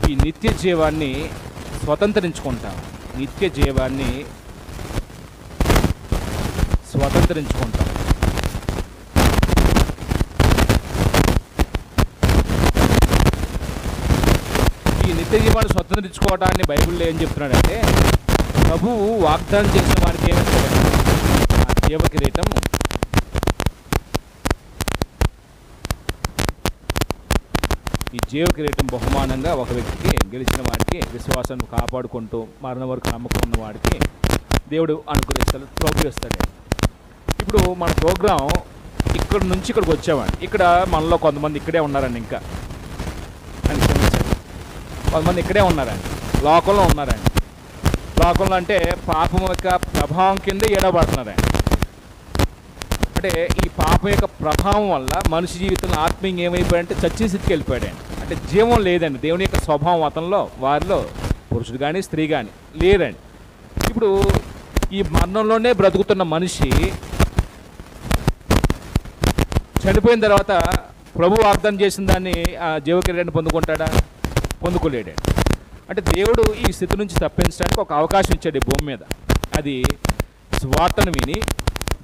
ఈ నిత్య జీవాన్ని స్వతంత్రించుకుంటాం. నిత్య జీవాన్ని స్వతంత్రించుకుంటాం. ఈ నిత్య జీవాన్ని స్వతంత్రించుకోవడాన్ని బైబిల్లో ఏం చెప్తున్నాడంటే ప్రభువు వాగ్దానం చేసిన వారికి ఏమిస్తాడంటే ఆ జీవ కిరీటం, ఈ జీవ కిరీటం బహుమానంగా ఒక వ్యక్తికి, గెలిచిన వాడికి, విశ్వాసాన్ని కాపాడుకుంటూ మరణం వరకు నమ్మకం ఉన్న వాడికి దేవుడు అనుగ్రహిస్తాడు, ప్రోగ్రహిస్తాడు. ఇప్పుడు మన ప్రోగ్రాం ఇక్కడ నుంచి ఇక్కడికి వచ్చామండి. ఇక్కడ మనలో కొంతమంది ఇక్కడే ఉన్నారండి, ఇంకా అని క్షమించండి, కొంతమంది ఇక్కడే ఉన్నారండి, లోకంలో ఉన్నారండి. లోకంలో అంటే పాపం యొక్క ప్రభావం కింద ఏడబడుతున్నారండి. అంటే ఈ పాపం యొక్క ప్రభావం వల్ల మనిషి జీవితంలో ఆత్మీయంగా ఏమైపోయాడంటే చచ్చిన స్థితికి వెళ్ళిపోయాడండి. అంటే జీవం లేదండి. దేవుని యొక్క స్వభావం అతనిలో, వారిలో పురుషుడు కానీ స్త్రీ కానీ లేరండి. ఇప్పుడు ఈ మరణంలోనే బ్రతుకుతున్న మనిషి చనిపోయిన తర్వాత ప్రభు వాగ్దానం చేసిన దాన్ని ఆ జీవకిరీటాన్ని పొందుకుంటాడా? పొందుకోలేడండి. అంటే దేవుడు ఈ స్థితి నుంచి తప్పించడానికి ఒక అవకాశం ఇచ్చాడు ఈ భూమి మీద. అది సువార్తను విని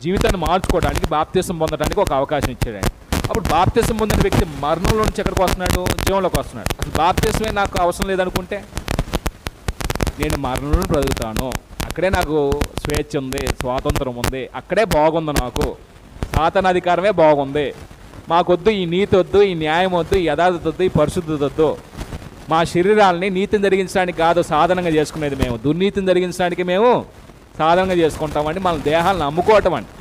జీవితాన్ని మార్చుకోవడానికి, బాప్తిసం పొందడానికి ఒక అవకాశం ఇచ్చాడండి. అప్పుడు బాప్తిసం పొందిన వ్యక్తి మరణంలో నుంచి ఎక్కడికి వస్తున్నాడు? జీవంలోకి వస్తున్నాడు. అసలు బాప్తిసమే నాకు అవసరం లేదనుకుంటే నేను మరణంలో బ్రతుకుతాను, అక్కడే నాకు స్వేచ్ఛ ఉంది, స్వాతంత్రం ఉంది, అక్కడే బాగుంది, నాకు సాతాన అధికారమే బాగుంది, మాకొద్దు ఈ నీతి వద్దు, ఈ న్యాయం వద్దు, ఈ యథార్థత వద్దు, ఈ పరిశుద్ధత వద్దు. మా శరీరాలని నీతిని జరిగించడానికి కాదు సాధనంగా చేసుకునేది, మేము దుర్నీతిని జరిగించడానికి మేము సాధనంగా చేసుకుంటామండి, మన దేహాలను అమ్ముకోవటం అండి.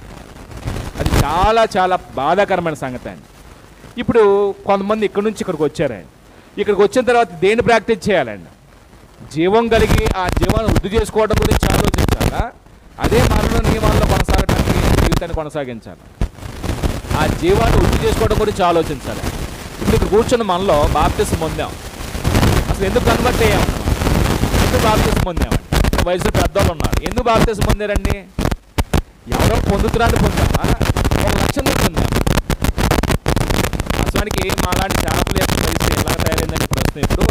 అది చాలా చాలా బాధాకరమైన సంగతి అండి. ఇప్పుడు కొంతమంది ఇక్కడి నుంచి ఇక్కడికి వచ్చారండి. ఇక్కడికి వచ్చిన తర్వాత దేన్ని ప్రాక్టీస్ చేయాలండి? జీవం కలిగి ఆ జీవాన్ని వృద్ధి చేసుకోవడం గురించి ఆలోచించాలా, అదే మరణ నియమాల్లో కొనసాగడానికి జీవితాన్ని కొనసాగించాలి? ఆ జీవాన్ని వృద్ధి చేసుకోవడం గురించి ఆలోచించాలి. ఇప్పుడు ఇక్కడ కూర్చున్న మనలో బాప్తిసం పొందాం, అసలు ఎందుకు కన్వర్ట్ అయ్యాము? ఎందుకు బాప్తిసం పొందామండి? వయసు పెద్దవాళ్ళు ఉన్నారు, ఎందుకు బాప్తిసం పొందారండి? ఎవరో పొందుతున్నారని పొందామా? ఒక లక్ష్యం పొందాము. అసలానికి మాలాంటి చేపలు యొక్క పరిస్థితి ఎలా తయారైందని ప్రశ్న. ఇప్పుడు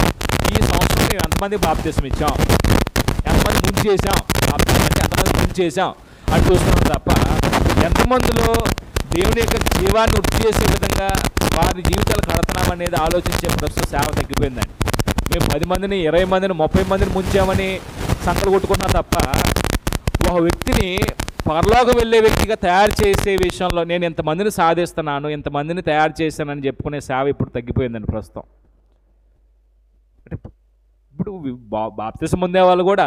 ఈ సంవత్సరం మేము ఎంతమంది బాప్తిసం ఇచ్చాం, ఎంతమంది ముందు చేసాం, బాప్తిసం అంటే ఎంతమంది ముందు చేసాం అని చూస్తున్నాం తప్ప ఎంతమందిలో దేవుని యొక్క జీవాన్ని వృద్ధి చేసే విధంగా వారి జీవితాలు కడుతున్నామనేది ఆలోచించే ప్రస్తుత సేవ తగ్గిపోయిందండి. మేము 10 మందిని 20 మందిని 30 మందిని ముంచామని సంకలు కొట్టుకున్నాం తప్ప ఒక వ్యక్తిని పరలోకం వెళ్ళే వ్యక్తిగా తయారు చేసే విషయంలో నేను ఇంతమందిని సాధిస్తున్నాను, ఇంతమందిని తయారు చేశానని చెప్పుకునే సేవ ఇప్పుడు తగ్గిపోయిందండి ప్రస్తుతం. అంటే ఇప్పుడు బాప్తిసం పొందే వాళ్ళు కూడా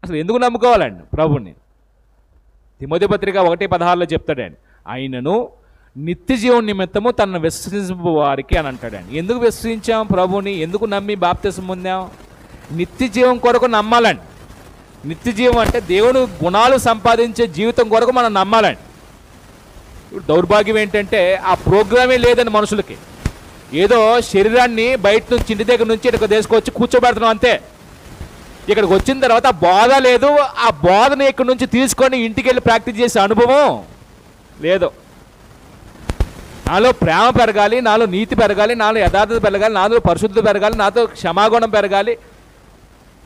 అసలు ఎందుకు నమ్ముకోవాలండి ప్రభుని? తిమోతి పత్రిక 1:16 చెప్తాడండి, ఆయనను నిత్య జీవం నిమిత్తము తనను విశ్వసించు వారికి అని అంటాడండి. ఎందుకు విశ్వసించాం ప్రభుని? ఎందుకు నమ్మి బాప్తిసం పొందాం? నిత్య జీవం కొరకు నమ్మాలండి. నిత్య జీవం అంటే దేవుడు గుణాలు సంపాదించే జీవితం కొరకు మనం నమ్మాలండి. ఇప్పుడు దౌర్భాగ్యం ఏంటంటే ఆ ప్రోగ్రామే లేదని మనుషులకి. ఏదో శరీరాన్ని బయట నుంచి ఇంటి దగ్గర నుంచి ఇక్కడ తీసుకొచ్చి కూర్చోబెడుతున్నాం అంతే. ఇక్కడికి వచ్చిన తర్వాత ఆ బోధ లేదు, ఆ బోధను ఇక్కడ నుంచి తీసుకొని ఇంటికి వెళ్ళి ప్రాక్టీస్ చేసే అనుభవం లేదు. నాలో ప్రేమ పెరగాలి, నాలో నీతి పెరగాలి, నాలో యథార్థత పెరగాలి, నాలో పరిశుద్ధత పెరగాలి, నాతో క్షమాగుణం పెరగాలి.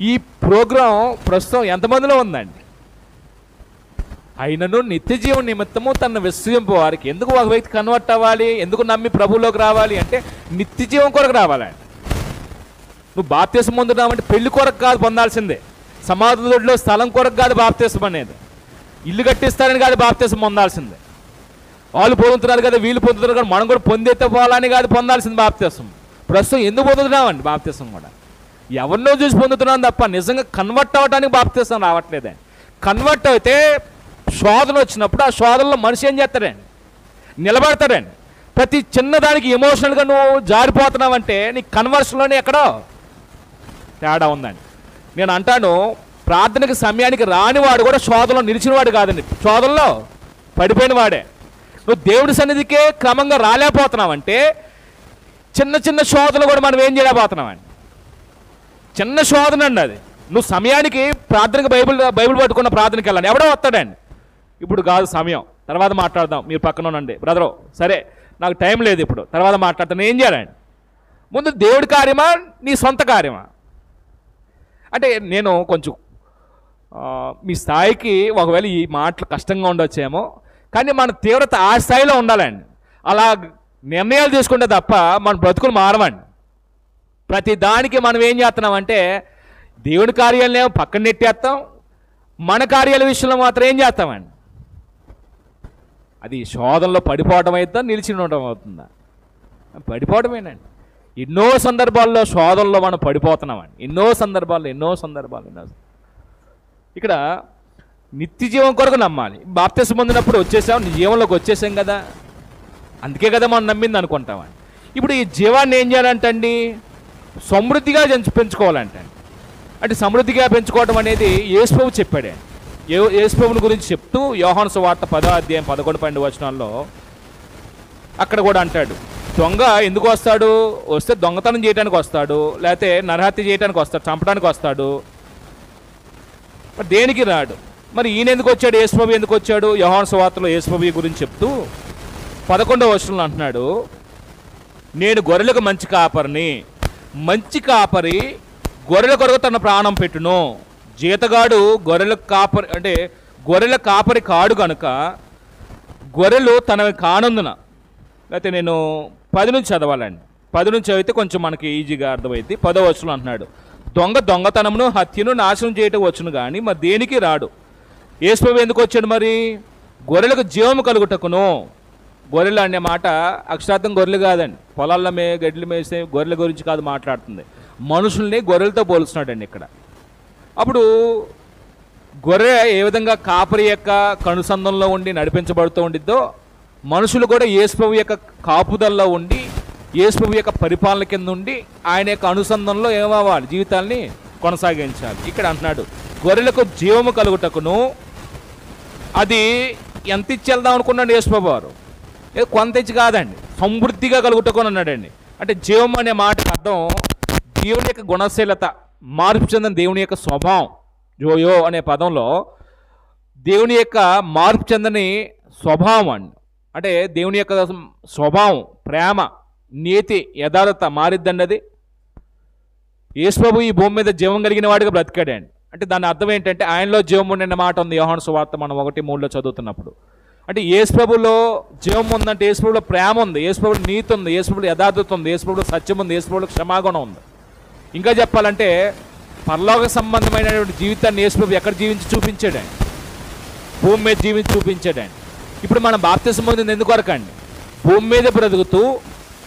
ఈ ప్రోగ్రాం ప్రస్తుతం ఎంతమందిలో ఉందండి? ఆయనను నిత్య జీవం నిమిత్తము తనను విశ్వసింపు వారికి. ఎందుకు ఒక వ్యక్తి కన్వర్ట్ అవ్వాలి, ఎందుకు నమ్మి ప్రభువులోకి రావాలి అంటే నిత్య జీవం కొరకు రావాలండి. నువ్వు బాప్తిసం పొందుతామంటే పెళ్లి కొరకు కాదు పొందాల్సిందే, సమాధిలో స్థలం కొరకు కాదు బాప్తిసం అనేది, ఇల్లు కట్టిస్తారని కాదు బాప్తిసం పొందాల్సిందే, వాళ్ళు పొందుతున్నారు కదా వీళ్ళు పొందుతున్నారు కదా మనం కూడా పొందేతే పోవాలని కాదు పొందాల్సింది బాప్తిసం. ప్రస్తుతం ఎందుకు పొందుతున్నామండి బాప్తిసం కూడా? ఎవరినో చూసి పొందుతున్నాం తప్ప నిజంగా కన్వర్ట్ అవ్వడానికి బాప్తిసం రావట్లేదే. కన్వర్ట్ అయితే శోధన వచ్చినప్పుడు ఆ శోధనలో మనిషి ఏం చేస్తాడండి? నిలబడతాడండి. ప్రతి చిన్నదానికి ఎమోషనల్గా నువ్వు జారిపోతున్నావంటే నీ కన్వర్షన్లోనే ఎక్కడో తేడా ఉందండి. నేను అంటాను, ప్రార్థనకి సమయానికి రానివాడు కూడా శోధనలో నిలిచినవాడు కాదండి, శోధనలో పడిపోయిన వాడే. నువ్వు దేవుడి సన్నిధికే క్రమంగా రాలేకపోతున్నావంటే చిన్న చిన్న శోధనలు కూడా మనం ఏం చేయలేకపోతున్నామండి. చిన్న శోధన అండి అది. నువ్వు సమయానికి ప్రార్థనకి బైబిల్ పట్టుకున్న ప్రార్థనకి వెళ్ళండి, ఎవడో వస్తాడండి. ఇప్పుడు కాదు సమయం, తర్వాత మాట్లాడదాం, మీరు పక్కన ఉండండి బ్రదరు, సరే నాకు టైం లేదు ఇప్పుడు, తర్వాత మాట్లాడతాను. ఏం చేయాలండి? ముందు దేవుడి కార్యమా నీ సొంత కార్యమా? అంటే నేను కొంచెం మీ స్థాయికి ఒకవేళ ఈ మాటలు కష్టంగా ఉండొచ్చేమో, కానీ మన తీవ్రత ఆ స్థాయిలో ఉండాలండి. అలా నిర్ణయాలు తీసుకుంటే తప్ప మన బ్రతుకులు మారవండి. ప్రతి దానికి మనం ఏం చేస్తున్నామంటే దేవుడి కార్యాలనేమో పక్కన నెట్టేస్తాం, మన కార్యాల విషయంలో మాత్రం ఏం చేస్తామండి? అది శోధనలో పడిపోవడం అవుతుందా, నిలిచి ఉండడం అవుతుందా? పడిపోవడమేనండి. ఎన్నో సందర్భాల్లో శోధనలో మనం పడిపోతున్నామండి, ఎన్నో సందర్భాల్లో. ఇక్కడ నిత్య జీవం కొరకు నమ్మాలి. బాప్తిసం పొందినప్పుడు వచ్చేసాం, నీ జీవంలోకి వచ్చేసాం కదా, అందుకే కదా మనం నమ్మింది అనుకుంటామండి. ఇప్పుడు ఈ జీవాన్ని ఏం చేయాలంటండి? సమృద్ధిగా పెంచుకోవాలంటండి. అంటే సమృద్ధిగా పెంచుకోవడం అనేది యేసుప్రభు చెప్పాడే. యేసుప్రభుని గురించి చెప్తూ యోహాను సువార్త 10వ అధ్యాయం 11-12 వచనాల్లో అక్కడ కూడా అంటాడు, దొంగ ఎందుకు వస్తాడు? వస్తే దొంగతనం చేయడానికి వస్తాడు, లేకపోతే నరహత్య చేయడానికి వస్తాడు, చంపడానికి వస్తాడు, మరి దేనికి రాడు. మరి ఈయన ఎందుకు వచ్చాడు? యేసుప్రభు ఎందుకు వచ్చాడు? యోహాను సువార్తలో యేసుప్రభు గురించి చెప్తూ 11వ వచనంలో అంటున్నాడు, నేను గొర్రెలకు మంచి కాపరిని, మంచి కాపరి గొర్రెల కొరకు తన ప్రాణం పెట్టును. జీతగాడు గొర్రెల కాపరి అంటే గొర్రెల కాపరి కాడు కనుక గొర్రెలు తనవి కానందున. అయితే నేను 10 నుంచి చదవాలండి, 10 నుంచి చదివితే కొంచెం మనకి ఈజీగా అర్థమైంది. 10వ వచనం అంటున్నాడు, దొంగతనమును హత్యను నాశనం చేయటం వచ్చును కానీ మరి దేనికి రాడు, యేసు ప్రభు ఎందుకు వచ్చాడు మరి? గొర్రెలకు జీవము కలుగుటకును. గొర్రెలు అనే మాట అక్షరార్థం గొర్రెలు కాదండి, పొలాల్లో గడ్డలు మేసే గొర్రెల గురించి కాదు మాట్లాడుతుంది, మనుషుల్ని గొర్రెలతో పోలుస్తున్నాడండి ఇక్కడ. అప్పుడు గొర్రె ఏ విధంగా కాపరి యొక్క కనుసంధంలో ఉండి నడిపించబడుతూ ఉండిద్దో, మనుషులు కూడా యేసు ప్రభు యొక్క కాపుదల్లో ఉండి, యేసు ప్రభు యొక్క పరిపాలన కింద ఉండి, ఆయన యొక్క అనుసంధానంలో ఏమవ్వాలి, జీవితాల్ని కొనసాగించాలి. ఇక్కడ అంటున్నాడు గొర్రెలకు జీవము కలుగుటకును. అది ఎంత ఇచ్చి వెళ్దాం అనుకున్నాడు యేసు ప్రభు వారు? కొంత ఇచ్చి కాదండి, సమృద్ధిగా కలుగుటకుని అన్నాడండి. అంటే జీవం అనే మాటకు అర్థం దేవుని యొక్క గుణశీలత, మార్పు చెందిన దేవుని యొక్క స్వభావం. జోయో అనే పదంలో దేవుని యొక్క మార్పు చెందని స్వభావం అండి. అంటే దేవుని యొక్క స్వభావం, ప్రేమ, నీతి, యథార్థత మారిద్దండి. అది యేసు ప్రభు ఈ భూమి మీద జీవం కలిగిన వాడిగా బ్రతికాడండి. అంటే దాని అర్థం ఏంటంటే ఆయనలో జీవం ఉండిన మాట ఉంది యోహాను సువార్త మనం 1:3 చదువుతున్నప్పుడు. అంటే యేసు ప్రభులో జీవం ఉందంటే యేసు ప్రభులో ప్రేమ ఉంది, యేసు ప్రభులో నీతి ఉంది, యేసు ప్రభులో యథార్థత ఉంది, యేసు ప్రభులో సత్యం ఉంది, యేసు ప్రభులో క్షమాగుణం ఉంది. ఇంకా చెప్పాలంటే పరలోక సంబంధమైనటువంటి జీవితాన్ని యేసు ప్రభు ఎక్కడ జీవించి చూపించాడండి? భూమి మీద జీవించి చూపించాడండి. ఇప్పుడు మనం బాప్తిసం పొందింది ఎందుకు వరకండి? భూమి మీద బ్రతుకుతూ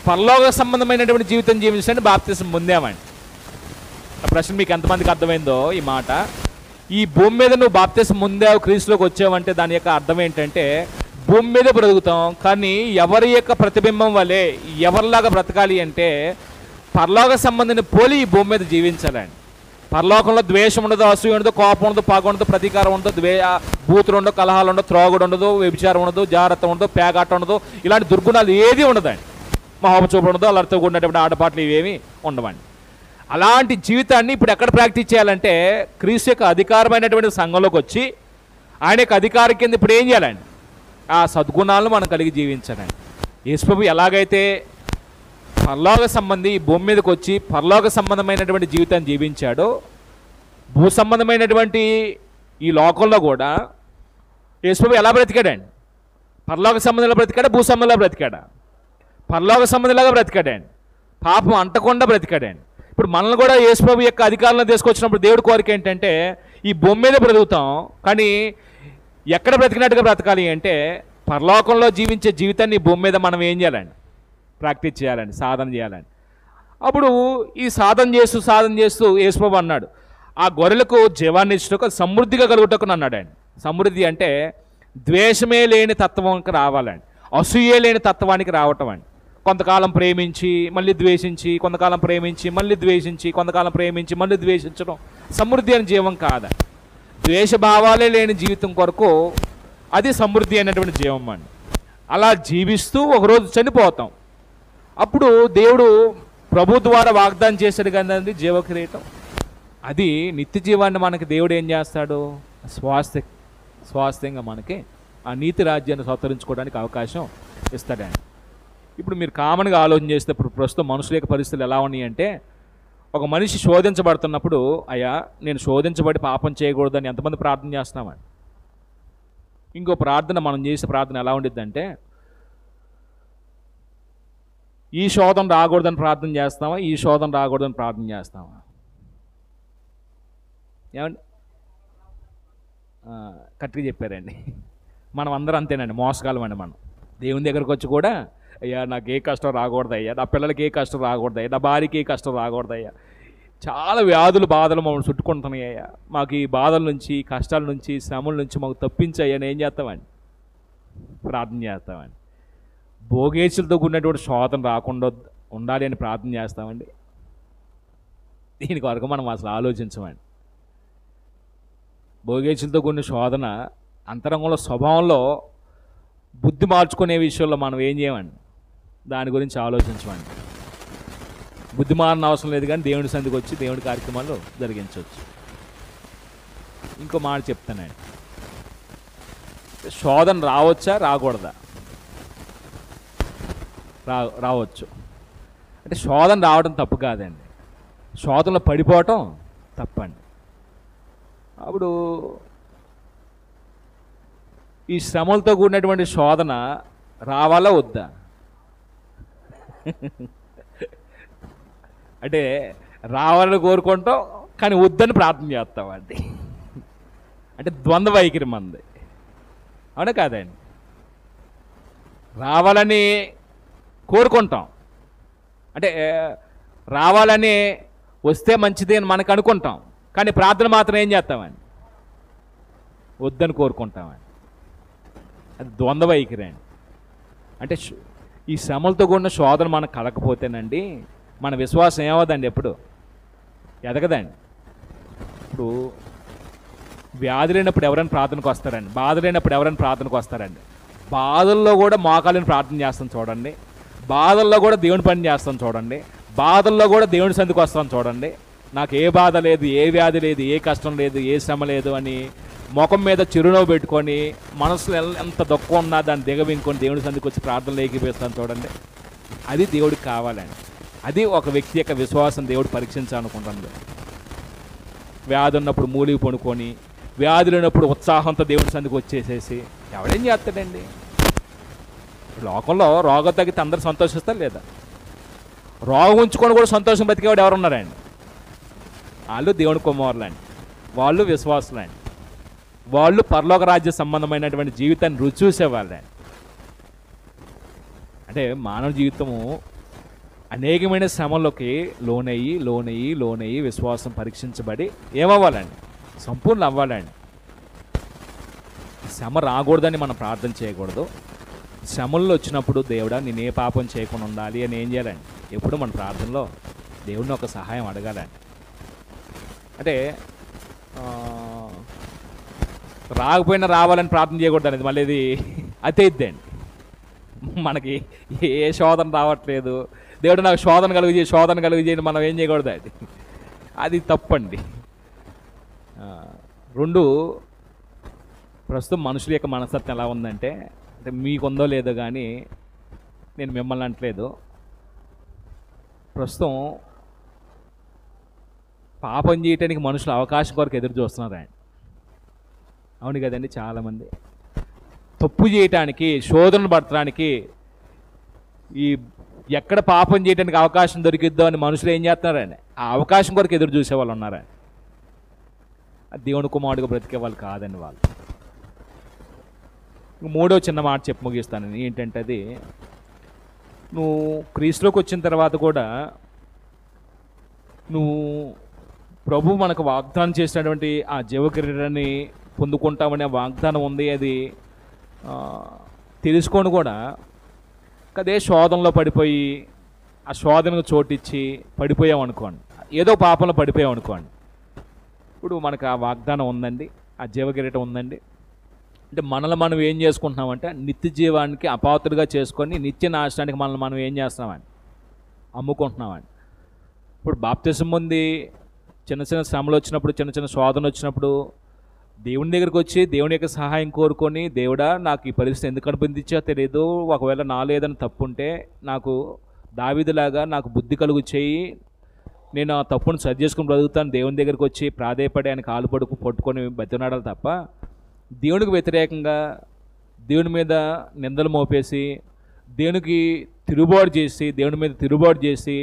పరలోక సంబంధమైనటువంటి జీవితం జీవించడానికి బాప్తిసం పొందామండి. ఆ ప్రశ్న మీకు ఎంతమందికి అర్థమైందో ఈ మాట? ఈ భూమి మీద నువ్వు బాప్తిసం పొందావు, క్రీస్తులోకి వచ్చావంటే దాని యొక్క అర్థం ఏంటంటే భూమి మీద బ్రతుకుతాం, కానీ ఎవరి యొక్క ప్రతిబింబం వలె ఎవరిలాగా బ్రతకాలి అంటే పరలోక సంబంధించిన పోలి ఈ భూమి మీద జీవించాలండి. పరలోకంలో ద్వేషం ఉండదు, అసూయ ఉండదు, కోపం ఉండదు, పగ ఉండదు, ప్రతీకారం ఉండదు, బూతులు ఉండదు, కలహాలు ఉండదు, త్రోగుడు ఉండదు, వ్యభిచారం ఉండదు, జాగ్రత్త ఉండదు, పేగాట ఉండదు, ఇలాంటి దుర్గుణాలు ఏది ఉండదండి. మహోపచూపు ఉండదు, అల్లరితో కూడినటువంటి ఆటపాటలు ఇవేమి ఉండవండి. అలాంటి జీవితాన్ని ఇప్పుడు ఎక్కడ ప్రాక్టీస్ చేయాలంటే క్రీస్తు యొక్క అధికారమైనటువంటి సంఘంలోకి వచ్చి ఆయన యొక్క అధికారం కింద ఇప్పుడు ఏం చేయాలండి? ఆ సద్గుణాలను మనం కలిగి జీవించాలండి. యేసు ప్రభు ఎలాగైతే పరలోక సంబంధి ఈ భూమి మీదకి వచ్చి పరలోక సంబంధమైనటువంటి జీవితాన్ని జీవించాడో, భూ సంబంధమైనటువంటి ఈ లోకంలో కూడా యేసు ప్రభు ఎలా బ్రతికాడండి? పరలోక సంబంధంలో బ్రతికాడా, భూ సంబంధంలో బ్రతికాడా? పరలోక సంబంధంలాగా బ్రతికాడండి. పాపం అంటకుండా బ్రతికాడండి. ఇప్పుడు మనల్ని కూడా యేసు ప్రభు యొక్క అధికారంలో తీసుకొచ్చినప్పుడు దేవుడి కోరిక ఏంటంటే ఈ భూమి మీద బ్రతుకుతాం, కానీ ఎక్కడ బ్రతికినట్టుగా బ్రతకాలి అంటే పరలోకంలో జీవించే జీవితాన్ని ఈ భూమి మీద మనం ఏం చేయాలండి? ప్రాక్టీస్ చేయాలండి, సాధన చేయాలండి. అప్పుడు ఈ సాధన చేస్తూ యేసు ప్రభు అన్నాడు ఆ గొర్రెలకు జీవాన్ని ఇచ్చుటకు సమృద్ధిగా కలుగుటకు అన్నాడండి. సమృద్ధి అంటే ద్వేషమే లేని తత్వానికి రావాలండి, అసూయే లేని తత్వానికి రావటం అండి. కొంతకాలం ప్రేమించి మళ్ళీ ద్వేషించి, కొంతకాలం ప్రేమించి మళ్ళీ ద్వేషించి, కొంతకాలం ప్రేమించి మళ్ళీ ద్వేషించడం సమృద్ధి అని జీవం కాదండి. ద్వేషభావాలే లేని జీవితం కొరకు అది సమృద్ధి అయినటువంటి జీవం అండి. అలా జీవిస్తూ ఒకరోజు చనిపోతాం. అప్పుడు దేవుడు ప్రభు ద్వారా వాగ్దానం చేశాడు కదండి జీవ కిరీటం. అది నిత్య జీవాన్ని మనకి దేవుడు ఏం చేస్తాడు? స్వాస్థ్యంగా మనకి ఆ నీతి రాజ్యాన్ని స్వతరించుకోవడానికి అవకాశం ఇస్తాడండి. ఇప్పుడు మీరు కామన్గా ఆలోచన చేస్తే ప్రస్తుతం మనుషుల యొక్క పరిస్థితులు ఎలా ఉన్నాయి అంటే, ఒక మనిషి శోధించబడుతున్నప్పుడు అయ్యా నేను శోధించబడి పాపం చేయకూడదని ఎంతమంది ప్రార్థన చేస్తున్నామండి? ఇంకో ప్రార్థన మనం చేసే ప్రార్థన ఎలా ఉండిద్దంటే, ఈ శోధన రాకూడదని ప్రార్థన చేస్తామా, ఈ శోధన రాకూడదని ప్రార్థన చేస్తామా? ఏమండి కరెక్ట్గా చెప్పారండి. మనం అందరం అంతేనండి, మోసగాలమండి. మనం దేవుని దగ్గరకు వచ్చి కూడా అయ్యా నాకు ఏ కష్టం రాకూడదయ్యా, నా పిల్లలకి ఏ కష్టం రాకూడదయ్యా, నా భార్యకి ఏ కష్టం రాకూడదయ్యా, చాలా వ్యాధులు బాధలు మమ్మల్ని చుట్టుకుంటున్నాయ్యా, మాకు ఈ బాధల నుంచి, కష్టాల నుంచి, శ్రమల నుంచి మాకు తప్పించయ్యా అని ఏం చేస్తామండి? ప్రార్థన చేస్తామండి. భోగేచులతో కూడినటువంటి శోధన రాకుండా ఉండాలి అని ప్రార్థన చేస్తామండి. దీనికి వరకు మనం అసలు ఆలోచించమండి. భోగేచులతో కూడిన శోధన అంతరంగంలో స్వభావంలో బుద్ధి మార్చుకునే విషయంలో మనం ఏం చేయమండి? దాని గురించి ఆలోచించమండి. బుద్ధి మారన అవసరం లేదు, కానీ దేవుడి సంధికి వచ్చి దేవుడి కార్యక్రమాలు జరిగించవచ్చు. ఇంకో మాట చెప్తానండి, శోధన రావచ్చా రాకూడదా? రావచ్చు. అంటే శోధన రావడం తప్పు కాదండి, శోధనలో పడిపోవటం తప్పండి. అప్పుడు ఈ శ్రమలతో కూడినటువంటి శోధన రావాలా వద్దా? అంటే రావాలని కోరుకుంటాం, కానీ వద్దని ప్రార్థన చేస్తామండి. అంటే ద్వంద్వ వైఖరి మంది. అవునా కాదండి? రావాలని కోరుకుంటాం, అంటే రావాలని వస్తే మంచిది అని మనకు అనుకుంటాం, కానీ ప్రార్థన మాత్రం ఏం చేస్తామని వద్దని కోరుకుంటామని. అది ద్వంద్వ వైఖరి అండి. అంటే ఈ శ్రమలతో కూడిన శోధన మనకు కలగకపోతేనండి మన విశ్వాసం ఏమవుదండి, ఎప్పుడు ఎదగదండి. ఇప్పుడు వ్యాధి లేనప్పుడు ఎవరైనా ప్రార్థనకు వస్తారండి, బాధ లేనప్పుడు ఎవరైనా ప్రార్థనకు వస్తారండి. బాధల్లో కూడా మోకాళ్ళని ప్రార్థన చేస్తాం చూడండి, బాధల్లో కూడా దేవుని పని చేస్తాం చూడండి, బాధల్లో కూడా దేవుని సందుకు వస్తాం చూడండి. నాకు ఏ బాధ లేదు, ఏ వ్యాధి లేదు, ఏ కష్టం లేదు, ఏ శ్రమ లేదు అని ముఖం మీద చిరునవ్వు పెట్టుకొని మనసులో ఎంత దుఃఖం ఉన్నా దాన్ని దిగవింకొని దేవుని సందుకు వచ్చి ప్రార్థనలు ఏకీపిస్తాను చూడండి. అది దేవుడికి కావాలండి. అది ఒక వ్యక్తి యొక్క విశ్వాసం దేవుడు పరీక్షించాలనుకుంటుంది. వ్యాధి ఉన్నప్పుడు మూలిగి పడుకొని, వ్యాధి లేనప్పుడు ఉత్సాహంతో దేవుని సందుకు వచ్చేసేసి ఎవడేం చేస్తాడండి? లోకంలో రోగం తగ్గితే అందరూ సంతోషిస్తారు లేదా? రోగం ఉంచుకొని కూడా సంతోషం బతికేవాడు ఎవరు ఉన్నారండి? వాళ్ళు దేవుని కుమారులండి, వాళ్ళు విశ్వాసులండి, వాళ్ళు పరలోక రాజ్య సంబంధమైనటువంటి జీవితాన్ని రుచి చూసేవాళ్ళండి. అంటే మానవ జీవితము అనేకమైన శ్రమల్లోకి లోనయ్యి విశ్వాసం పరీక్షించబడి ఏమవ్వాలండి? సంపూర్ణ అవ్వాలండి. శ్రమ రాకూడదని మనం ప్రార్థన చేయకూడదు. శ్రమల్లో వచ్చినప్పుడు దేవుడా నేను ఏ పాపం చేయకుండా ఉండాలి అని ఏం చేయాలండి? ఎప్పుడు మన ప్రార్థనలో దేవుడిని ఒక సహాయం అడగాలండి. అంటే రాకపోయినా రావాలని ప్రార్థన చేయకూడదు అనేది మళ్ళీ ఇది అతేద్దండి. మనకి ఏ శోధన రావట్లేదు, దేవుడు నాకు శోధన కలుగజేయని మనం ఏం చేయకూడదు, అది తప్పండి. రెండు, ప్రస్తుతం మనుషుల యొక్క మనస్తత్వం ఎలా ఉందంటే, అంటే మీకుందో లేదో కానీ నేను మిమ్మల్ని అంటలేదు, ప్రస్తుతం పాపం చేయటానికి మనుషులు అవకాశం కొరకు ఎదురు చూస్తున్నారండి. అవును కదండి? చాలామంది తప్పు చేయటానికి, శోధనలు పడటానికి, ఈ ఎక్కడ పాపం చేయడానికి అవకాశం దొరికిద్దో అని మనుషులు ఏం చేస్తున్నారండి? ఆ అవకాశం కొరకు ఎదురు చూసే వాళ్ళు ఉన్నారండి. దేవుని కుమారుడిగా బ్రతికే వాళ్ళు కాదండి వాళ్ళు. మూడో చిన్న మాట చెప్పి ముగిస్తాను. ఏంటంటే అది, నువ్వు క్రీస్తులోకి వచ్చిన తర్వాత కూడా నువ్వు ప్రభు మనకు వాగ్దానం చేసినటువంటి ఆ జీవకిరీటాన్ని పొందుకుంటామనే వాగ్దానం ఉంది. అది తెలుసుకొని కూడా అదే శోధనలో పడిపోయి ఆ శోధనకు చోటిచ్చి పడిపోయామనుకోండి, ఏదో పాపంలో పడిపోయామనుకోండి, ఇప్పుడు మనకు ఆ వాగ్దానం ఉందండి, ఆ జీవకిరీటం ఉందండి. అంటే మనల్ని మనం ఏం చేసుకుంటున్నామంటే నిత్య జీవానికి అపాత్రులుగా చేసుకొని నిత్య నాశనానికి మనల్ని మనం ఏం చేస్తున్నామని అమ్ముకుంటున్నామండి. ఇప్పుడు బాప్తిసం పొంది చిన్న చిన్న శ్రమలు వచ్చినప్పుడు, చిన్న చిన్న శోధన వచ్చినప్పుడు దేవుని దగ్గరికి వచ్చి దేవుని యొక్క సహాయం కోరుకొని, దేవుడా నాకు ఈ పరిస్థితి ఎందుకు అనిపించో తెలియదు, ఒకవేళ నాలో ఏదైనా తప్పు ఉంటే నాకు దావీదులాగా నాకు బుద్ధి కలుగు చేయి, నేను ఆ తప్పును సరి చేసుకుని బ్రతుకుతాను, దేవుని దగ్గరికి వచ్చి ప్రాధేయపడి ఆయన కాలు పట్టుకొని బతినాడాలి తప్ప దేవునికి వ్యతిరేకంగా దేవుని మీద నిందలు మోపేసి దేవునికి తిరుగుబాటు చేసి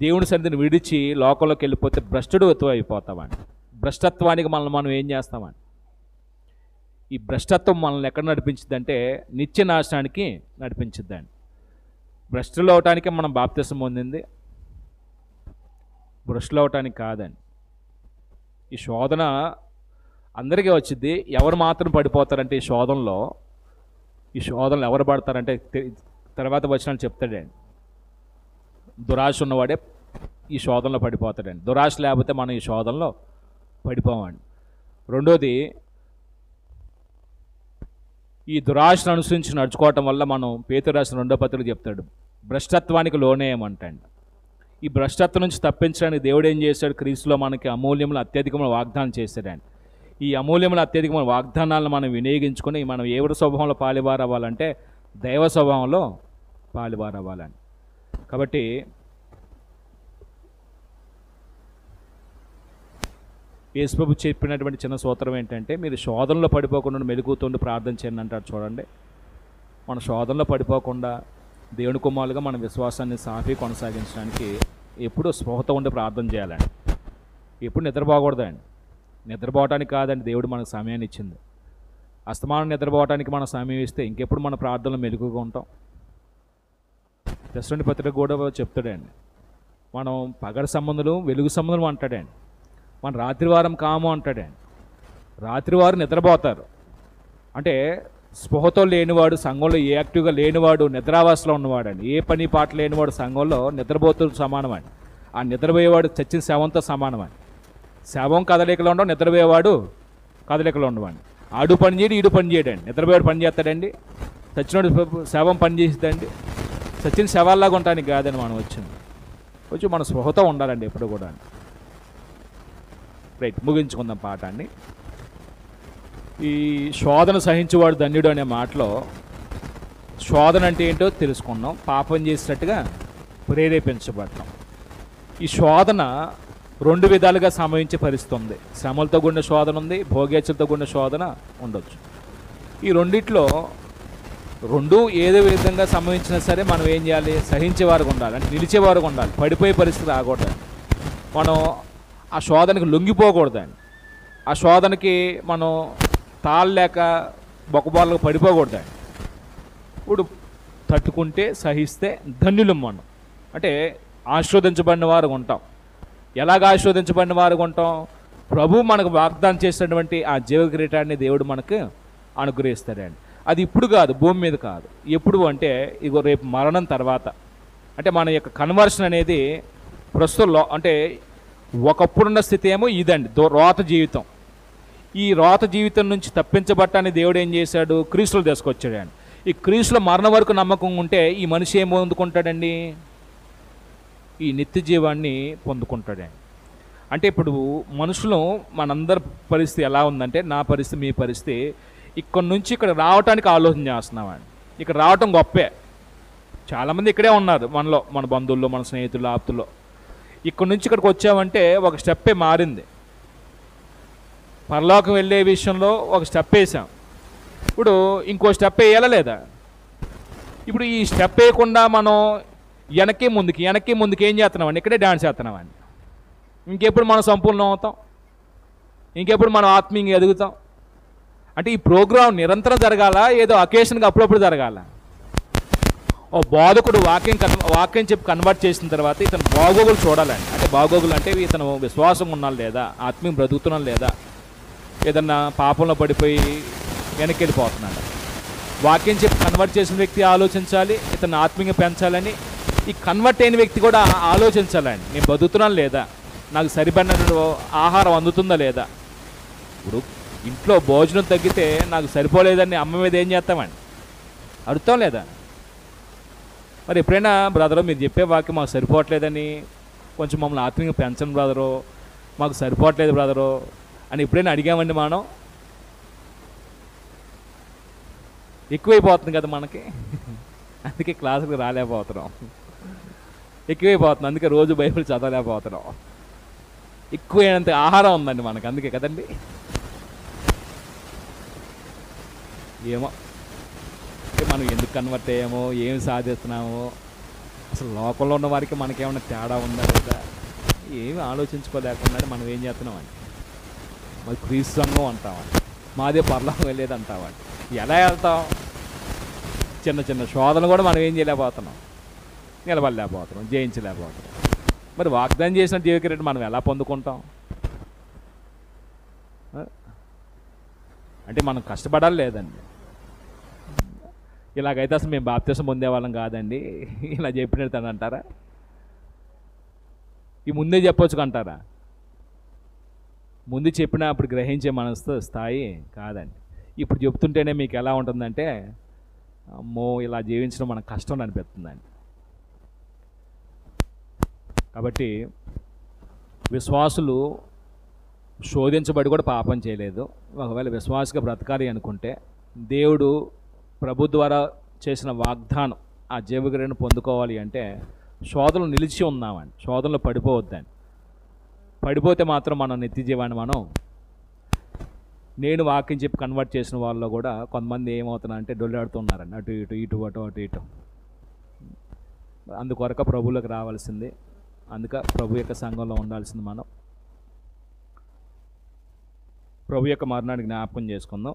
దేవుని సన్నిధిని విడిచి లోకంలోకి వెళ్ళిపోతే భ్రష్టుడు అయిపోతామండి. భ్రష్టత్వానికి మనల్ని మనం ఏం చేస్తామండి? ఈ భ్రష్టత్వం మనల్ని ఎక్కడ నడిపించిందంటే నిత్య నాశనానికి నడిపించిద్దండి. భ్రష్టులు అవటానికి మనం బాప్తిసం పొందింది, భ్రష్టులు అవటానికి కాదండి. ఈ శోధన అందరికీ వచ్చింది. ఎవరు మాత్రం పడిపోతారంటే ఈ శోధనలో ఎవరు పడతారంటే తర్వాత వచనాలు చెప్తాడండి. దురాశ ఉన్నవాడే ఈ శోధనలో పడిపోతాడండి. దురాశ లేకపోతే మనం ఈ శోధనలో పడిపోమండి. రెండోది, ఈ దురాశను అనుసరించి నడుచుకోవటం వల్ల మనం పేతురు రాసిన 2వ పత్రికలో చెప్తాడు, భ్రష్టత్వానికి లోనేయమంటండి. ఈ భ్రష్టత్వం నుంచి తప్పించడానికి దేవుడు ఏం చేశాడు? క్రీస్తులో మనకి అమూల్యములు అత్యధికమైన వాగ్దానం చేశాడండి. ఈ అమూల్యములు అత్యధికమైన వాగ్దానాలను మనం వినియోగించుకొని మనం ఏ స్వభావంలో పాలివారవ్వాలంటే దైవ స్వభావంలో పాలివారవ్వాలండి. కాబట్టి యేసుప్రభు చెప్పినటువంటి చిన్న సూత్రం ఏంటంటే, మీరు శోధనలో పడిపోకుండా మెలుగుతుండి ప్రార్థన చేయండి అంటాడు చూడండి. మన శోధనలో పడిపోకుండా దేవుని కుమారులుగా మన విశ్వాసాన్ని సాఫీ కొనసాగించడానికి ఎప్పుడు స్పృహతో ఉండి ప్రార్థన చేయాలండి. ఎప్పుడు నిద్రపోకూడదండి. నిద్రపోవటానికి కాదండి దేవుడు మనకు సమయాన్ని ఇచ్చింది. అస్తమానం నిద్రపోవటానికి మనం సమయం ఇస్తే ఇంకెప్పుడు మన ప్రార్థనలు మెలుగుగా ఉంటాం? తెస్సలోని పత్రిక కూడా చెప్తాడండి, మనం పగటి సంబంధులు వెలుగు సంబంధులు అంటాడండి, మన రాత్రివారం కాము అంటాడండి. రాత్రివారు నిద్రపోతారు అంటే స్పృహతో లేనివాడు, సంఘంలో ఏ యాక్టివ్గా లేనివాడు, నిద్రావాసలో ఉన్నవాడండి. ఏ పని పాట లేనివాడు సంఘంలో నిద్రపోతూ సమానమండి. ఆ నిద్రపోయేవాడు చచ్చిన శవంతో సమానమండి. శవం కదలికలో ఉండవు, నిద్రపోయేవాడు కదలికలో ఉండవండి. ఆడు పని చేయడు, ఈడు పని చేయడండి. నిద్రపోయేవాడు పని చేస్తాడండి, చచ్చినోడు శవం పని చేస్తుందండి. చచ్చిన శవాల్లాగా ఉండటానికి కాదని మనం వచ్చి మన స్పృహతో ఉండాలండి ఎప్పుడు కూడా. రైట్, ముగించుకుందాం పాఠాన్ని. ఈ శోధన సహించేవాడు ధన్యుడు అనే మాటలో శోధన అంటే ఏంటో తెలుసుకున్నాం. పాపం చేసినట్టుగా ప్రేరేపించబడతాం. ఈ శోధన రెండు విధాలుగా సంభవించే పరిస్థితి ఉంది. శ్రమలతో కూడిన శోధన ఉంది, భోగేచ్ఛలతో కూడిన శోధన ఉండొచ్చు. ఈ రెండిట్లో రెండు ఏదో విధంగా సంభవించినా సరే మనం ఏం చేయాలి? సహించేవారుగా ఉండాలి, అంటే నిలిచేవారుగా ఉండాలి. పడిపోయే పరిస్థితి రాకూడదు. మనం ఆ శోధనకి లొంగిపోకూడదండి. ఆ శోధనకి మనం తాళలేక బొక్కబాలకు పడిపోకూడదండి. ఇప్పుడు తట్టుకుంటే సహిస్తే ధన్యులం మనం, అంటే ఆశీర్వదించబడిన వారుగా ఉంటాం. ఎలాగ ఆశీర్వదించబడిన వారుగా ఉంటాం? ప్రభు మనకు వాగ్దానం చేసినటువంటి ఆ జీవ కిరీటాన్ని దేవుడు మనకు అనుగ్రహిస్తాడండి. అది ఇప్పుడు కాదు, భూమి మీద కాదు. ఎప్పుడు అంటే ఇగో రేపు మరణం తర్వాత. అంటే మన యొక్క కన్వర్షన్ అనేది ప్రస్తుతంలో, అంటే ఒకప్పుడున్న స్థితి ఏమో ఇదండి, రోత జీవితం. ఈ రోత జీవితం నుంచి తప్పించబట్టాన్ని దేవుడు ఏం చేశాడు? క్రీస్తులో తీసుకొచ్చాడండి. ఈ క్రీస్తులో మరణం వరకు నమ్మకం ఉంటే ఈ మనిషి ఏం పొందుకుంటాడండి? ఈ నిత్య జీవాన్ని పొందుకుంటాడండి. అంటే ఇప్పుడు మనుషులు, మనందరి పరిస్థితి ఎలా ఉందంటే, నా పరిస్థితి, మీ పరిస్థితి, ఇక్కడ నుంచి ఇక్కడ రావటానికి ఆలోచన చేస్తున్నామండి. ఇక్కడ రావటం గొప్పే. చాలామంది ఇక్కడే ఉన్నారు మనలో, మన బంధువుల్లో, మన స్నేహితుల్లో, ఆప్తుల్లో. ఇక్కడ నుంచి ఇక్కడికి వచ్చామంటే ఒక స్టెప్పే మారింది. పరలోకం వెళ్ళే విషయంలో ఒక స్టెప్ వేసాం. ఇప్పుడు ఇంకో స్టెప్ వేయాలా లేదా? ఇప్పుడు ఈ స్టెప్ వేయకుండా మనం వెనక్కి ముందుకి ఏం చేస్తున్నామండి? ఇక్కడే డాన్స్ చేస్తున్నామండి. ఇంకెప్పుడు మనం సంపూర్ణం అవుతాం? ఇంకెప్పుడు మనం ఆత్మీయంగా ఎదుగుతాం? అంటే ఈ ప్రోగ్రాం నిరంతరం జరగాల, ఏదో అకేషన్గా అప్పుడప్పుడు జరగాల? ఓ బోధకుడు వాక్యం చెప్పి కన్వర్ట్ చేసిన తర్వాత ఇతను బాగోగులు చూడాలండి. అంటే బాగోగులు అంటే ఇతను విశ్వాసం ఉన్నాడు లేదా, ఆత్మీయం బ్రతుకుతున్నాడు లేదా, ఏదన్నా పాపంలో పడిపోయి వెనక్కి వెళ్ళిపోతున్నాడు. వాక్యం చెప్పి కన్వర్ట్ చేసిన వ్యక్తి ఆలోచించాలి, ఇతను ఆత్మీయంగా పెంచాలని. ఈ కన్వర్ట్ అయిన వ్యక్తి కూడా ఆలోచించాలండి, నేను బతుకుతున్నాను లేదా, నాకు సరిపడిన ఆహారం అందుతుందా లేదా. ఇప్పుడు ఇంట్లో భోజనం తగ్గితే నాకు సరిపోలేదని అమ్మ మీద ఏం చేస్తామండి? అడుగుతాం లేదా? మరి ఎప్పుడైనా బ్రదరు మీరు చెప్పే వాక్యం మాకు సరిపోవట్లేదని కొంచెం మమ్మల్ని ఆత్మీయంగా పెంచండి బ్రదరు, మాకు సరిపోవట్లేదు బ్రదరు అని ఎప్పుడైనా అడిగామండి మనం? ఎక్కువైపోతుంది కదా మనకి, అందుకే క్లాసులకు రాలేకపోతున్నాం. ఎక్కువైపోతుంది, అందుకే రోజు బైబిల్ చదవలేకపోతున్నాం. ఎక్కువైనంత ఆహారం ఉందండి మనకు, అందుకే కదండి. ఏమో మనం ఎందుకు కన్వర్ట్ అయ్యామో, ఏమి సాధిస్తున్నామో, అసలు లోకంలో ఉన్న వారికి మనకేమన్నా తేడా ఉందా లేదా ఏమి ఆలోచించుకోలేకుండా మనం ఏం చేస్తున్నామండి? మరి క్రీస్తు సంఘం అంటామండి, మాదే పరలోకం వెళ్ళేది అంటామండి. ఎలా వెళ్తాం? చిన్న చిన్న శోధనలు కూడా మనం ఏం చేయలేకపోతున్నాం, నిలబడలేకపోతున్నాం, జయించలేకపోతున్నాం. మరి వాగ్దానం చేసిన జీవకిరీటం మనం ఎలా పొందుకుంటాం? అంటే మనం కష్టపడాలి లేదండి. ఇలాగైతే అసలు మేము బాప్తిసం పొందేవాళ్ళం కాదండి, ఇలా చెప్పినట్టు అంటారా? ఈ ముందే చెప్పొచ్చు అంటారా? ముందు చెప్పినా అప్పుడు గ్రహించే మనసు స్థాయి కాదండి. ఇప్పుడు చెప్తుంటేనే మీకు ఎలా ఉంటుందంటే, అమ్మో ఇలా జీవించడం మనకు కష్టం అనిపిస్తుందండి. కాబట్టి విశ్వాసులు శోధించబడి కూడా పాపం చేయలేదు. ఒకవేళ విశ్వాసగా బ్రతకాలి అనుకుంటే దేవుడు ప్రభు ద్వారా చేసిన వాగ్దానం ఆ జీవకిరీటం పొందుకోవాలి అంటే శోధనలు నిలిచి ఉన్నామండి, శోధనలో పడిపోవద్దండి. పడిపోతే మాత్రం మనం నిత్య జీవాన్ని మనం, నేను వాక్యం చెప్పి కన్వర్ట్ చేసిన వాళ్ళలో కూడా కొంతమంది ఏమవుతున్నారంటే డొల్లాడుతున్నారండి, అటు ఇటు ఇటు అటు అటు ఇటు. అందుకొరక ప్రభువులకు రావాల్సింది, అందుక ప్రభు యొక్క సంఘంలో ఉండాల్సింది మనం. ప్రభు యొక్క మరణాన్ని జ్ఞాపకం చేసుకుందాం.